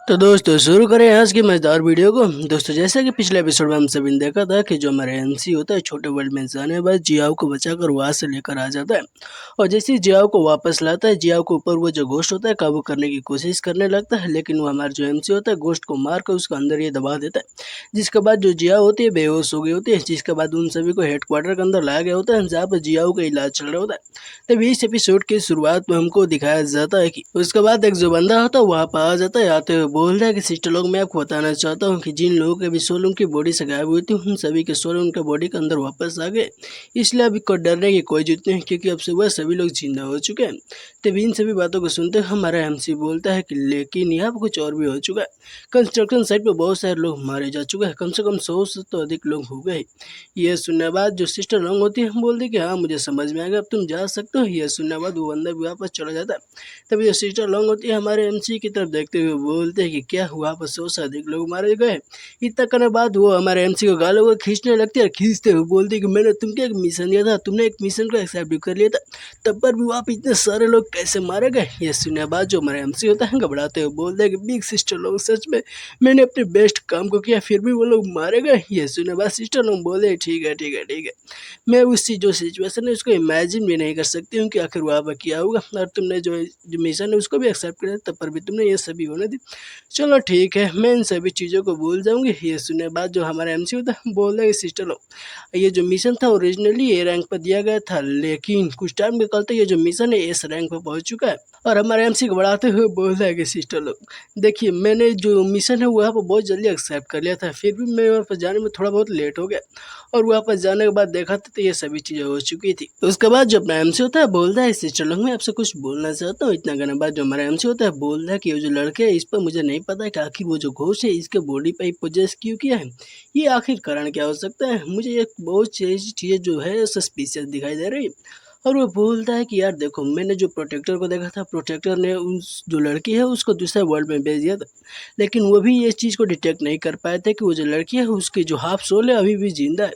तो दोस्तों शुरू करें आज की मजेदार वीडियो को। दोस्तों जैसा कि पिछले एपिसोड में हम सभी ने देखा था कि जो हमारे एमसी होता है छोटे वर्ल्ड में जाने के बाद जियाओ को बचाकर वहां से लेकर आ जाता है और जैसे ही जियाओ को वापस लाता है जियाओ के ऊपर वो जो घोस्ट होता है काबू करने की कोशिश करने लगता है, लेकिन वो हमारा जो एमसी होता है घोस्ट को मार कर उसके अंदर ये दबा देता है, जिसके बाद जो जियाओ होती है बेहोश हो गई होती है, जिसके बाद उन सभी को हेडक्वार्टर के अंदर लाया गया होता है जहाँ पर जियाओ का इलाज चल रहा होता है। तभी इस एपिसोड की शुरुआत में हमको दिखाया जाता है कि उसके बाद एक जो बंदा होता है वहाँ पर आ जाता है, आते हुए बोलता है कि सिस्टर लोग मैं आपको बताना चाहता हूँ कि जिन लोगों के भी सोल उनकी बॉडी से गायब हुई थी उन सभी के सोल उनके बॉडी के अंदर वापस आ गए, इसलिए अभी कोई डरने की कोई जरूरत नहीं क्योंकि अब से वह सभी लोग जिंदा हो चुके हैं। तभी इन सभी बातों को सुनते हमारा एमसी बोलता है कि लेकिन यहाँ पर कुछ और भी हो चुका है, कंस्ट्रक्शन साइट पे बहुत सारे लोग मारे जा चुके हैं, कम से कम 100 से तो अधिक लोग हो गए। ये सुनने बाद जो सिस्टर लॉन्ग होती है बोलती कि हाँ मुझे समझ में आ गया, अब तुम जा सकते हो। ये सुनने बाद वो बंदा भी वापस चला जाता है। तभी जो सिस्टर लॉन्ग होती है हमारे एमसी की तरफ देखते हुए बोलते हैं कि क्या हुआ पर 100 से अधिक लोग मारे गए। इतना करने बाद वो हमारे एमसी को गालों को खींचने लगती है और खींचते हुए बोलती है कि मैंने तुमको एक मिशन दिया था, तुमने एक मिशन को एक्सेप्ट कर लिया था, तब पर भी वहाँ पे इतने सारे लोग कैसे मारे गए। ये सुनने बाद जो हमारे एमसी होता है घबराते हुए बोलते हैं कि बिग सिस्टर लोग सच में मैंने अपने बेस्ट काम को किया फिर भी वो लोग मारे गए। ये सुनने बाद सिस्टर लोग बोले ठीक है ठीक है ठीक है, मैं उसकी जो सिचुएशन है उसको इमेजिन भी नहीं कर सकती हूँ कि आखिर वहाँ पर क्या होगा, और तुमने जो मिशन है उसको भी एक्सेप्ट किया तब पर भी तुमने ये सभी होने दी। चलो ठीक है मैं इन सभी चीज़ों को भूल जाऊंगी। ये सुनने बाद जो हमारा एमसी होता है बोल रहे सिस्टर लोग ये जो मिशन था ओरिजिनली ए रैंक पर दिया गया था, लेकिन कुछ टाइम निकलते ये जो मिशन है एस रैंक पर पहुंच चुका है। और हमारे एमसी को बढ़ाते हुए बोल रहा है कि सिस्टर लोग देखिए मैंने जो मिशन है वहाँ पर बहुत जल्दी एक्सेप्ट कर लिया था, फिर भी मैं वहाँ पर जाने में थोड़ा बहुत लेट हो गया और वहाँ पर जाने के बाद देखा था तो ये सभी चीज़ें हो चुकी थी। तो उसके बाद जो अपना एमसी होता है बोलता है सिस्टर लोग मैं आपसे कुछ बोलना चाहता हूँ। इतना करने बाद जो हमारा एमसी होता है बोलता है कि ये जो लड़के है इस पर मुझे नहीं पता है कि आखिर वो जो घोष है इसके बॉडी पर ही पोजेस क्यों किया है, ये आखिर कारण क्या हो सकता है। मुझे एक बहुत चीज़ें जो है सस्पिशियस दिखाई दे रही है। और वो बोलता है कि यार देखो मैंने जो प्रोटेक्टर को देखा था, प्रोटेक्टर ने उस जो लड़की है उसको दूसरे वर्ल्ड में भेज दिया था, लेकिन वो भी ये चीज़ को डिटेक्ट नहीं कर पाए थे कि वो जो लड़की है उसकी जो हाफ सोल है अभी भी जिंदा है।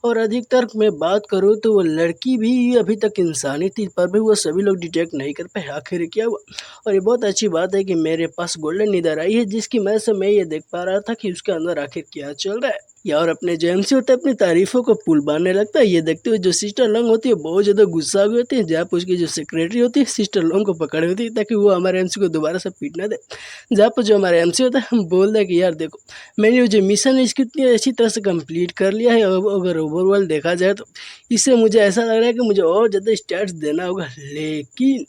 और अधिकतर मैं बात करूँ तो वो लड़की भी अभी तक इंसानी थी पर भी वो सभी लोग डिटेक्ट नहीं कर पाए आखिर क्या हुआ। और ये बहुत अच्छी बात है कि मेरे पास गोल्डन नीडर आई है जिसकी वजह से मैं ये देख पा रहा था कि उसके अंदर आखिर क्या चल रहा है। या और अपने जो एमसी होता है अपनी तारीफों को पुल बांधने लगता है। ये देखते हुए जो सिस्टर लॉन्ग होती है बहुत ज़्यादा गुस्सा हुई होती है, जहाँ पर उसकी जो सेक्रेटरी होती है सिस्टर लॉन्ग को पकड़े होती है ताकि वो हमारे एमसी को दोबारा से पीट ना दे। जहाँ पर जो हमारे एमसी होता है हम बोल रहे कि यार देखो मैंने जो मिशन है इसकी इतनी अच्छी तरह से कंप्लीट कर लिया है, अगर ओवरऑल देखा जाए तो इससे मुझे ऐसा लग रहा है कि मुझे और ज़्यादा स्टैट्स देना होगा, लेकिन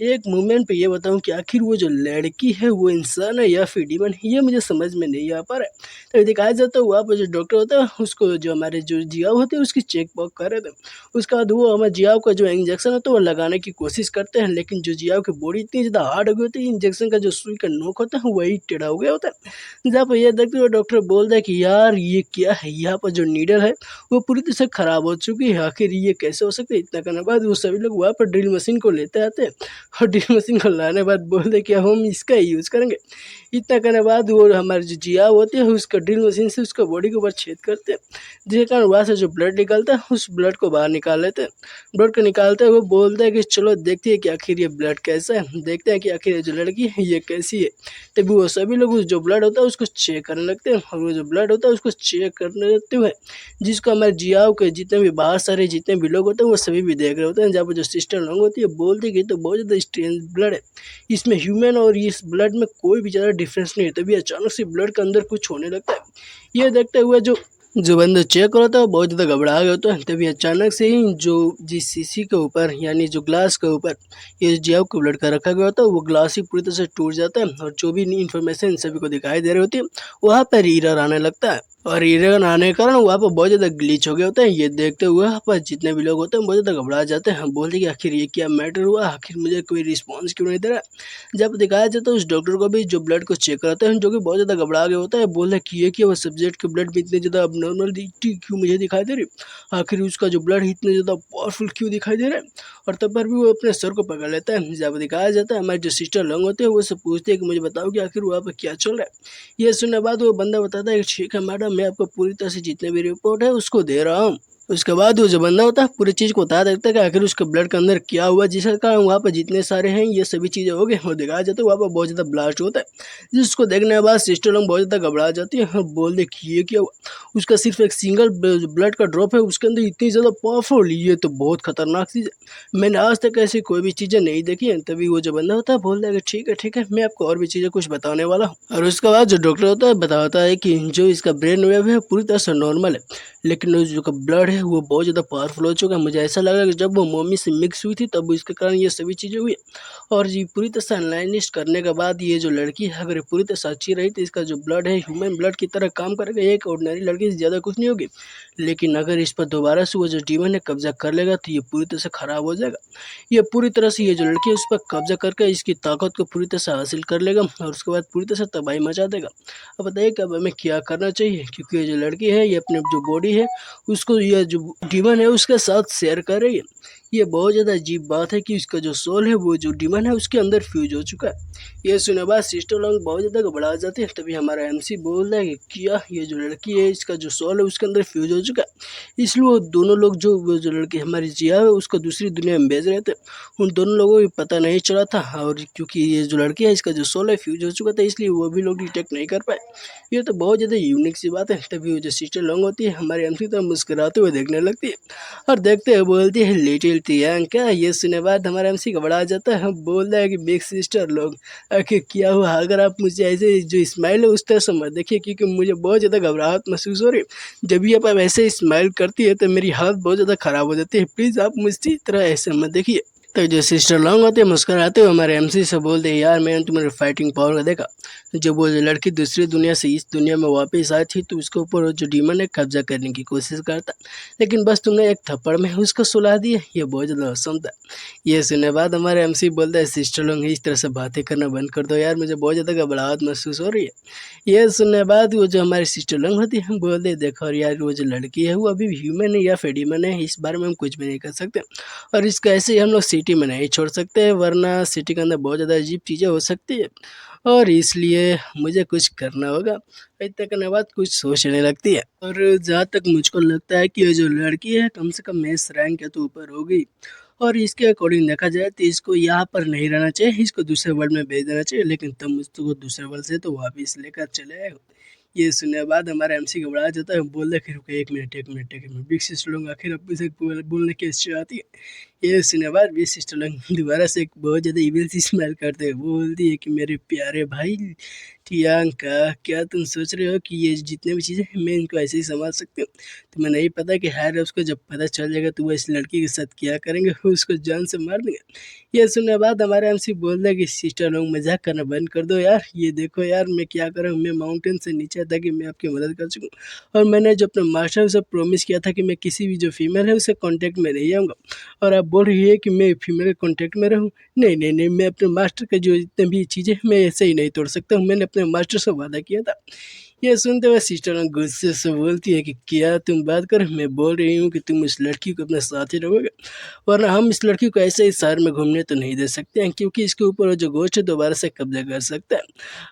एक मोमेंट पे ये बताऊं कि आखिर वो जो लड़की है वो इंसान है या फिर डीमन है, ये मुझे समझ में नहीं आ पा रहा है। तो दिखाया जाता है वहाँ पर जो डॉक्टर होता है उसको जो हमारे जो जियाओ होते हैं उसकी चेक वॉक कर रहे थे। उसके बाद वो हमारे जियाओ का जो इंजेक्शन होता है वो लगाने की कोशिश करते हैं, लेकिन जो जियाओ की बॉडी इतनी ज़्यादा हार्ड हो गई होती है इंजेक्शन का जो सुई का नोक होता है वही टेढ़ा हो गया होता है। जहाँ पर यह देखते हुए डॉक्टर बोलता है कि यार ये क्या है, यहाँ पर जो नीडल है वो पूरी तरह से खराब हो चुकी है, आखिर ये कैसे हो सकता है। इतना करने बाद वो सभी लोग वहाँ पर ड्रिल मशीन को लेते आते हैं और ड्रिल मशीन को लाने बाद बोलते कि हम इसका ही यूज़ करेंगे। इतना करने बाद वो हमारे जो जिया होते हैं उसका ड्रिल मशीन से उसका बॉडी के ऊपर छेद करते हैं, जिसके कारण वहाँ से जो ब्लड निकलता है उस ब्लड को बाहर निकाल लेते हैं। ब्लड को निकालते हुए बोलते हैं कि चलो देखते हैं कि आखिर ये ब्लड कैसा है, देखते हैं कि आखिर ये जो लड़की है ये कैसी है। तभी वो सभी लोग उस जो ब्लड होता है उसको चेक करने लगते हैं और वो जो ब्लड होता है उसको चेक करने लगते हुए जिसको हमारे जियाओ के जितने भी बाहर सारे जितने भी लोग होते हैं वो सभी भी देख रहे होते हैं। जहाँ पर जो सिस्टर लोग होती है बोलती है कि तो बहुत ज़्यादा स्ट्रेंज ब्लड है, इसमें ह्यूमन और इस ब्लड में कोई भी ज़्यादा डिफरेंस नहीं है। तभी अचानक से ब्लड के अंदर कुछ होने लगता है। ये देखते हुए जो जो बंदा चेक हो रहा था वो बहुत ज़्यादा घबरा गया होता है। तभी अचानक से ही जो जिस शीशी के ऊपर यानी जो ग्लास के ऊपर ये जियाओ को ब्लड का रखा गया होता है वो ग्लास ही पूरी तरह से टूट जाता है और जो भी इन्फॉर्मेशन सभी को दिखाई दे रही होती है वहाँ पर एरर आने लगता है। और एरर आने के कारण वहाँ पर बहुत ज़्यादा ग्लिच हो गया होता है। ये देखते हुए वहाँ पर जितने भी लोग होते हैं बहुत ज़्यादा घबरा जाते हैं, हम बोलते कि आखिर ये क्या मैटर हुआ, आखिर मुझे कोई रिस्पॉन्स क्यों नहीं दे रहा। जब दिखाया जाता है उस डॉक्टर को भी जो ब्लड को चेक कराते हैं जो कि बहुत ज़्यादा घबरा गया होता है, बोल रहा कि ये कि वो सब्जेक्ट के ब्लड में इतने ज़्यादा अबनॉर्मल क्यों मुझे दिखाई दे रही, आखिर उसका जो ब्लड इतने ज़्यादा पावरफुल क्यों दिखाई दे रहा है। और तब पर भी वो अपने सर को पकड़ लेता है। जब दिखाया जाता है हमारे जो सिस्टर लॉन्ग होते हैं वो से पूछते हैं कि मुझे बताओ कि आखिर वहाँ पर क्या चल रहा है। ये सुनने बाद वो बंदा बताता है कि ठीक है मैडम मैं आपको पूरी तरह से जितने भी रिपोर्ट है उसको दे रहा हूँ। उसके बाद वो जो बंदा होता है पूरी चीज़ को बता देता है कि आखिर उसके ब्लड के अंदर क्या हुआ, जिसके कारण वहाँ पर जितने सारे हैं ये सभी चीज़ें हो गई और दिखाया जाता है वहाँ पर बहुत ज़्यादा ब्लास्ट होता है, जिसको देखने के बाद सिस्टर लोग बहुत ज़्यादा घबरा जाती है और बोल दे कि ये क्या हुआ। उसका सिर्फ एक सिंगल ब्लड का ड्रॉप है, उसके अंदर इतनी ज़्यादा पावरफुल, ये तो बहुत खतरनाक चीज़ है, मैंने आज तक ऐसी कोई भी चीज़ें नहीं देखी है। तभी वो जो बंदा होता है बोलता है कि ठीक है मैं आपको और भी चीज़ें कुछ बताने वाला हूँ। और उसके बाद जो डॉक्टर होता है बताता है कि जो इसका ब्रेन वेव है पूरी तरह से नॉर्मल है, लेकिन वो जो ब्लड है वो बहुत ज़्यादा पावरफुल हो चुका है। मुझे ऐसा लगा कि जब वो मम्मी से मिक्स हुई थी तब इसके कारण ये सभी चीज़ें हुई। और ये पूरी तरह से एनालाइज करने के बाद ये जो लड़की है अगर ये पूरी तरह से अच्छी रही तो इसका जो ब्लड है ह्यूमन ब्लड की तरह काम करेगा, एक ऑर्डिनरी लड़की से ज़्यादा कुछ नहीं होगी। लेकिन अगर इस पर दोबारा से वो जो डीमन है कब्जा कर लेगा तो ये पूरी तरह से खराब हो जाएगा। ये पूरी तरह से ये जो लड़की है उस पर कब्जा करके इसकी ताकत को पूरी तरह से हासिल कर लेगा और उसके बाद पूरी तरह से तबाही मचा देगा। अब बताइए कि अब हमें क्या करना चाहिए, क्योंकि ये जो लड़की है ये अपनी जो बॉडी है उसको ये जो डीमन है उसके साथ शेयर कर रही है। ये बहुत ज़्यादा अजीब बात है कि इसका जो सोल है वो जो डीमन है उसके अंदर फ्यूज हो चुका है। ये सुने बाद सिस्टर लोग बहुत ज़्यादा घबरा जाते हैं। तभी हमारा एमसी बोल रहा है कि क्या ये जो लड़की है इसका जो सोल है उसके अंदर फ्यूज हो चुका है, इसलिए वो दोनों लोग जो वो जो लड़की हमारी जिया है उसको दूसरी दुनिया में भेज रहे थे। उन दोनों लोगों को पता नहीं चला था, और क्योंकि ये जो लड़की है इसका जो सोल है फ्यूज हो चुका था इसलिए वो भी लोग डिटेक्ट नहीं कर पाए। ये तो बहुत ज़्यादा यूनिक सी बात है। तभी वो जो सिस्टर लोग होती है हमारे एमसी तो मुस्कुराते हुए देखने लगती है और देखते हुए बोलती है लिटिल प्रियंका। ये सुने बाद हमारा एमसी घबरा जाता है, बोल रहा है कि बिग सिस्टर लोग आखिर क्या हुआ। अगर आप मुझे ऐसे जो स्माइल है उस तरह से मत देखिए, क्योंकि मुझे बहुत ज़्यादा घबराहट महसूस हो रही है। जब भी आप ऐसे स्माइल करती है तो मेरी हालत बहुत ज़्यादा ख़राब हो जाती है, प्लीज़ आप मुझसे इस तरह ऐसे मत देखिए। तो जो सिस्टर लॉन्ग होते हैं मुस्कुराते हुए हमारे एमसी से बोलते हैं यार मैंने तुम्हारे फाइटिंग पावर को देखा। जब वो जो लड़की दूसरी दुनिया से इस दुनिया में वापस आई थी तो उसके ऊपर वो जो डीमन है कब्जा करने की कोशिश करता, लेकिन बस तुमने एक थप्पड़ में उसको सुला दिया। ये बहुत ज़्यादा औसम था। ये सुनने बाद हमारे एमसी बोलता है सिस्टर लोग इस तरह से बातें करना बंद कर दो यार, मुझे बहुत ज़्यादा घबराहट महसूस हो रही है। ये सुनने बाद वो जो हमारी सिस्टर लोग होती है बोलते देखो और यार वो जो लड़की है वो अभी ह्यूमन है या फिर डीमन है इस बारे में हम कुछ भी नहीं कर सकते, और इसको ऐसे ही हम लोग सिटी में नहीं छोड़ सकते वरना सिटी के अंदर बहुत ज़्यादा अजीब चीज़ें हो सकती है, और इसलिए मुझे कुछ करना होगा। इतना करने के बाद कुछ सोचने लगती है, और जहाँ तक मुझको लगता है कि ये जो लड़की है कम से कम मेस रैंक के तो ऊपर होगी, और इसके अकॉर्डिंग देखा जाए तो इसको यहाँ पर नहीं रहना चाहिए, इसको दूसरे वर्ल्ड में भेज देना चाहिए। लेकिन तुम मुझको दूसरे वर्ल्ड से तो वापिस लेकर चले आए हो। ये सुनने के बाद हमारा एमसी घबरा जाता है, बोल दे रुको एक मिनट बिग सिस्टर लोग आखिर अब से बोलने की इच्छा आती है। ये सुनने के बाद बिग सिस्टर लोग दोबारा से एक बहुत ज़्यादा इविल सी स्माइल करते हैं, बोलती है कि मेरे प्यारे भाई प्रियंका क्या तुम सोच रहे हो कि ये जितने भी चीज़ें हैं मैं इनको ऐसे ही संभाल सकती हूँ। तुम्हें नहीं पता कि हायर उसको जब पता चल जाएगा तो वो इस लड़की के साथ क्या करेंगे, वो उसको जान से मार देंगे। ये सुनने के बाद हमारे एमसी बोल रहे कि सिस्टर लोग मजाक करना बंद कर दो यार, ये देखो यार मैं क्या कर रहा हूँ, मैं माउंटेन से नीचे था कि मैं आपकी मदद कर सकूँ, और मैंने जो अपने मास्टर से प्रॉमिस किया था कि मैं किसी भी जो फीमेल है उससे कॉन्टैक्ट में नहीं आऊँगा, और आप बोल रही है कि मैं फीमेल के कॉन्टैक्ट में रहूँ। नहीं मैं अपने मास्टर के जो जितने भी चीज़ें मैं ऐसे ही नहीं तोड़ सकता हूँ, मैंने अपने मास्टर से वादा किया था। ये सुनते हुए सिस्टर गुस्से से बोलती है कि क्या तुम बात कर, मैं बोल रही हूँ कि तुम इस लड़की को अपने साथ ही रहोगे, वरना हम इस लड़की को ऐसे ही शहर में घूमने तो नहीं दे सकते हैं, क्योंकि इसके ऊपर जो गोश्त है दोबारा से कब्जा कर सकता है,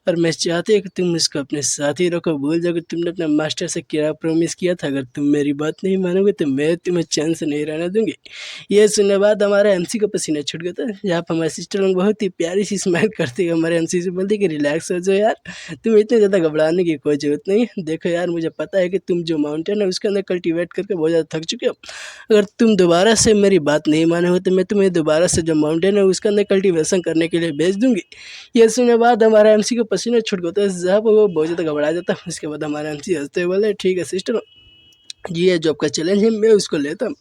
और मैं चाहती हूँ कि तुम इसको अपने साथ ही रखो। भूल जाओ कि तुमने अपने मास्टर से क्या प्रॉमिस किया था, अगर तुम मेरी बात नहीं मानोगे तो मैं तुम्हें चैन से नहीं रहने दूंगी। ये सुनने बाद हमारा एमसी का पसीना छूट गया था, जहाँ पर हमारे सिस्टर लोग बहुत ही प्यारी सी स्माइल करते हुए हमारे एमसी से बोलती कि रिलैक्स हो जाओ यार, तुम इतने ज़्यादा घबराने की कोई ज़रूरत नहीं है। देखो यार मुझे पता है कि तुम जो माउंटेन है उसके अंदर कल्टीवेट करके बहुत ज़्यादा थक चुके हो, अगर तुम दोबारा से मेरी बात नहीं माने हो तो मैं तुम्हें दोबारा से जो माउंटेन है उसके अंदर कल्टीवेशन करने के लिए भेज दूंगी। ये सुनने बाद हमारा एमसी को पसीना छूट गया था, जहाँ पर वो बहुत ज़्यादा घबरा जाता। उसके बाद हमारा एमसी हंसते हुए बोले ठीक है सिस्टर, ये जो आपका चैलेंज है मैं उसको लेता हूँ,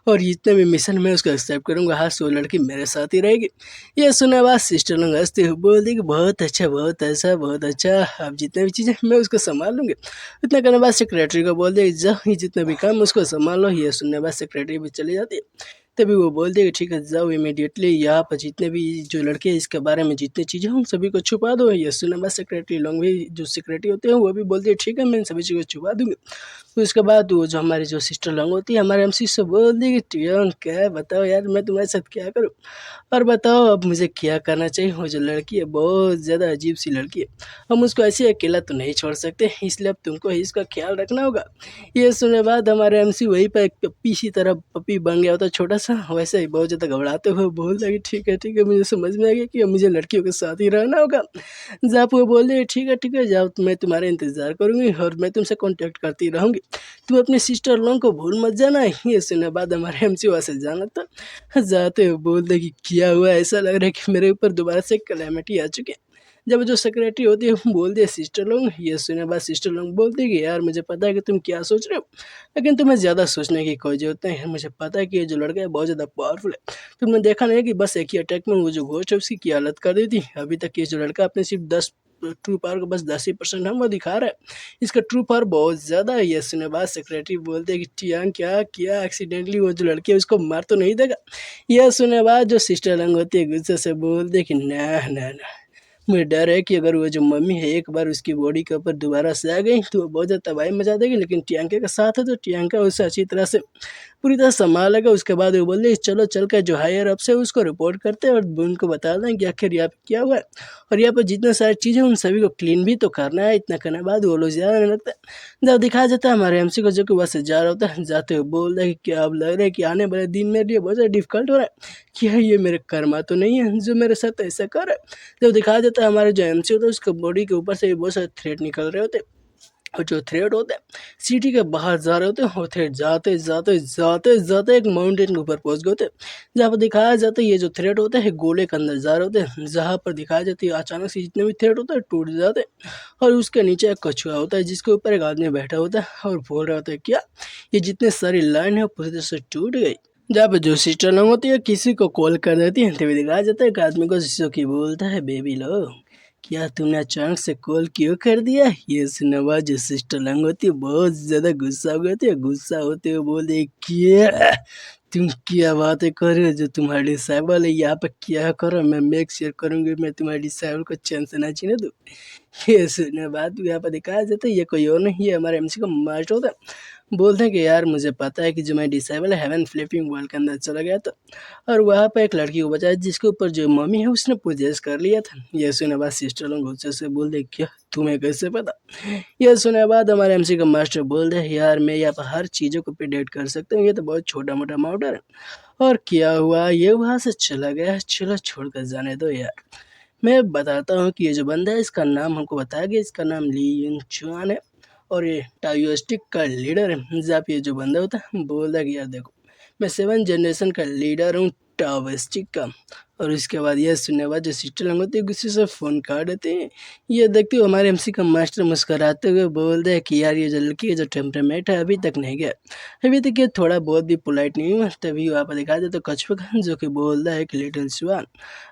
और जितने भी मिशन मैं उसको एक्सेप्ट करूँगा। हाँ सो लड़की मेरे साथ ही रहेगी। ये सुना बाद सिस्टर लोग हंसते हुए बोल दी कि बहुत अच्छा, आप जितने भी चीज़ें मैं उसको संभाल लूँगी। इतना करने बाद सेक्रेटरी को बोल दिया जाओ ये जितने भी काम उसको संभाल लो। ये सुनने बाद सेक्रेटरी भी चली जाती है। तभी वो बोलते हैं कि ठीक है जाओ इमीडिएटली यहाँ पर जितने भी जो लड़के हैं इसके बारे में जितनी चीज़ें हैं उन सभी को छुपा दो। ये सुना बाद सेक्रेटरी लोग भी जो सेक्रेटरी होते हैं वो भी बोलते हैं ठीक है मैं इन सभी चीज़ों को छुपा दूंगी। फिर उसके बाद वो जो हमारी जो सिस्टर लोग होती है हमारे एमसी से बोल दी कि टियन क्या है बताओ यार मैं तुम्हारे साथ क्या करूँ और बताओ अब मुझे क्या करना चाहिए। वो जो लड़की है बहुत ज़्यादा अजीब सी लड़की है, हम उसको ऐसे अकेला तो नहीं छोड़ सकते इसलिए अब तुमको ही इसका ख्याल रखना होगा। ये सुनने बाद हमारे एमसी वहीं पर एक पप्पी सी तरह पप्पी बन गया होता छोटा सा, वैसे ही बहुत ज़्यादा घबराते हुए बोलता कि ठीक है मुझे समझ में आ गया कि अब मुझे लड़कियों के साथ ही रहना होगा। जाप वो बोल रहे ठीक है जाओ मैं तुम्हारा इंतज़ार करूँगी और मैं तुमसे कॉन्टैक्ट करती रहूँगी, तुम अपने सिस्टर लोगों को भूल मत जाना। ये सुनने बाद हमारे एमसी वहाँ से जाना था, जाते हुए बोलते कि क्या हुआ, ऐसा लग रहा है कि मेरे ऊपर दोबारा से कैलेमिटी आ चुकी है। जब जो सेक्रेटरी होती है वो बोल दिया सिस्टर लोग, ये सुनने बाद सिस्टर लोग बोलते कि यार मुझे पता है कि तुम क्या सोच रहे हो, लेकिन तुम्हें ज़्यादा सोचने की कोई ज़रूरत नहीं है। मुझे पता है कि ये जो लड़का है बहुत ज़्यादा पावरफुल है। तुमने देखा नहीं कि बस एक ही अटैक में वो जो घोस्ट है उसकी क्या हालत कर दी थी। अभी तक ये जो लड़का अपने सिर्फ 10 ट्रू पावर को बस 10% हम वो दिखा रहा है, इसका ट्रू पावर बहुत ज़्यादा है। ये सुनने बाद सेक्रेटरी बोलते कि टियान क्या किया एक्सीडेंटली वो जो लड़की है उसको मार तो नहीं देगा। यह सुनने बाद जो सिस्टर लंग होती है गुस्से से बोलते कि ना मुझे डर है कि अगर वो जो मम्मी है एक बार उसकी बॉडी के ऊपर दोबारा से आ गई तो वो बहुत ज़्यादा तबाही मचा देगी, लेकिन टियांका का साथ है तो टियांका उसे अच्छी तरह से पूरी तरह संभालेगा। उसके बाद वो बोले चलो चल कर जो हायर अप से उसको रिपोर्ट करते हैं और उनको बता दें कि आखिर यहाँ पे क्या हुआ है और यहाँ पर जितने सारी चीज़ें उन सभी को क्लीन भी तो करना है। इतना करने के बाद वो लोग जाने लगता है। जब दिखाया जाता है हमारे एमसी को जो कि वहाँ से जा रहा होता है, जाते हुए बोल रहा है कि क्या अब लग रहा है कि आने वाले दिन मेरे लिए बहुत ज़्यादा डिफिकल्ट हो रहा है, क्या ये मेरे कर्मा तो नहीं है जो मेरे साथ ऐसा कर रहा है। जब दिखाया जाता है हमारे जो एमसी होता है उसके बॉडी के ऊपर से बहुत सारे थ्रेड निकल रहे होते हैं और जो थ्रेड होते हैं सिटी के बाहर जा रहे होते हैं और थ्रेड जाते जाते जाते जाते एक माउंटेन के ऊपर पहुंच गए होते हैं, जहाँ पर दिखाया जाता है ये जो थ्रेड होते हैं गोले के अंदर जा रहे होते हैं, जहाँ पर दिखाया जाती है अचानक से जितने भी थ्रेड होते हैं टूट जाते हैं और उसके नीचे एक कछुआ होता है जिसके ऊपर एक आदमी बैठा होता है और बोल रहा होता है क्या ये जितने सारी लाइन है पूरी तरह से टूट गई। जहाँ पे जो सिस्टर लोग होती है किसी को कॉल कर देती है तभी दिखाया जाता है एक आदमी को जिसको की बोलता है बेबी लो क्या तुमने अचानक से कॉल क्यों कर दिया। ये सुनवा जो सिस्टर लंग होती है बहुत ज़्यादा गुस्सा हो गई थी, गुस्सा होते हुए बोले क्या तुम क्या बातें कर रहे हो, जो तुम्हारे डिसाइबल है यहाँ पे क्या करो, मैं मेक श्योर करूँगी मैं तुम्हारे डिसाइबल को चैन से ना जीने दूँ। ये सुनने बाद यहाँ पर दिखाया जाता है ये कोई और नहीं है हमारे एमसी का मास्टर होता है। बोलते हैं कि यार मुझे पता है कि जो मैं डिसेबल है हेवन फ्लिपिंग वर्ल्ड के अंदर चला गया था और वहाँ पे एक लड़की को बचाया जिसके ऊपर जो मम्मी है उसने पोजेस कर लिया था। ये सुने बाद सिस्टर लोग गुस्से से बोल दे क्या तुम्हें कैसे पता। ये सुने बाद हमारे एमसी का मास्टर बोल दे यार मैं यहाँ पर हर चीज़ों को प्रिडिक्ट कर सकता हूँ, ये तो बहुत छोटा मोटा मैटर है। और क्या हुआ ये वहाँ से चला गया, चलो छोड़ कर जाने दो यार। मैं बताता हूँ कि ये जो बंदा है इसका नाम हमको बताया गया, इसका नाम ली यून चुआन है और ये टायोस्टिक का लीडर है। जब ये जो बंदा होता है बोलता है कि यार देखो मैं 7 जनरेशन का लीडर हूँ टायोस्टिक का। और उसके बाद यह सुनने बाद जो सिस्टर लोग होती है गुस्से से फ़ोन काट देते हैं। ये देखते हो हमारे एमसी का मास्टर मुस्कराते हुए बोल रहे कि यार ये जो लड़की का जो टेम्परामेंट है अभी तक नहीं गया, अभी तक ये थोड़ा बहुत भी पोलाइट नहीं हुआ। तभी वहाँ पर दिखा देते कछुआ का जो कि बोल रहा है कि लिटिल स्वान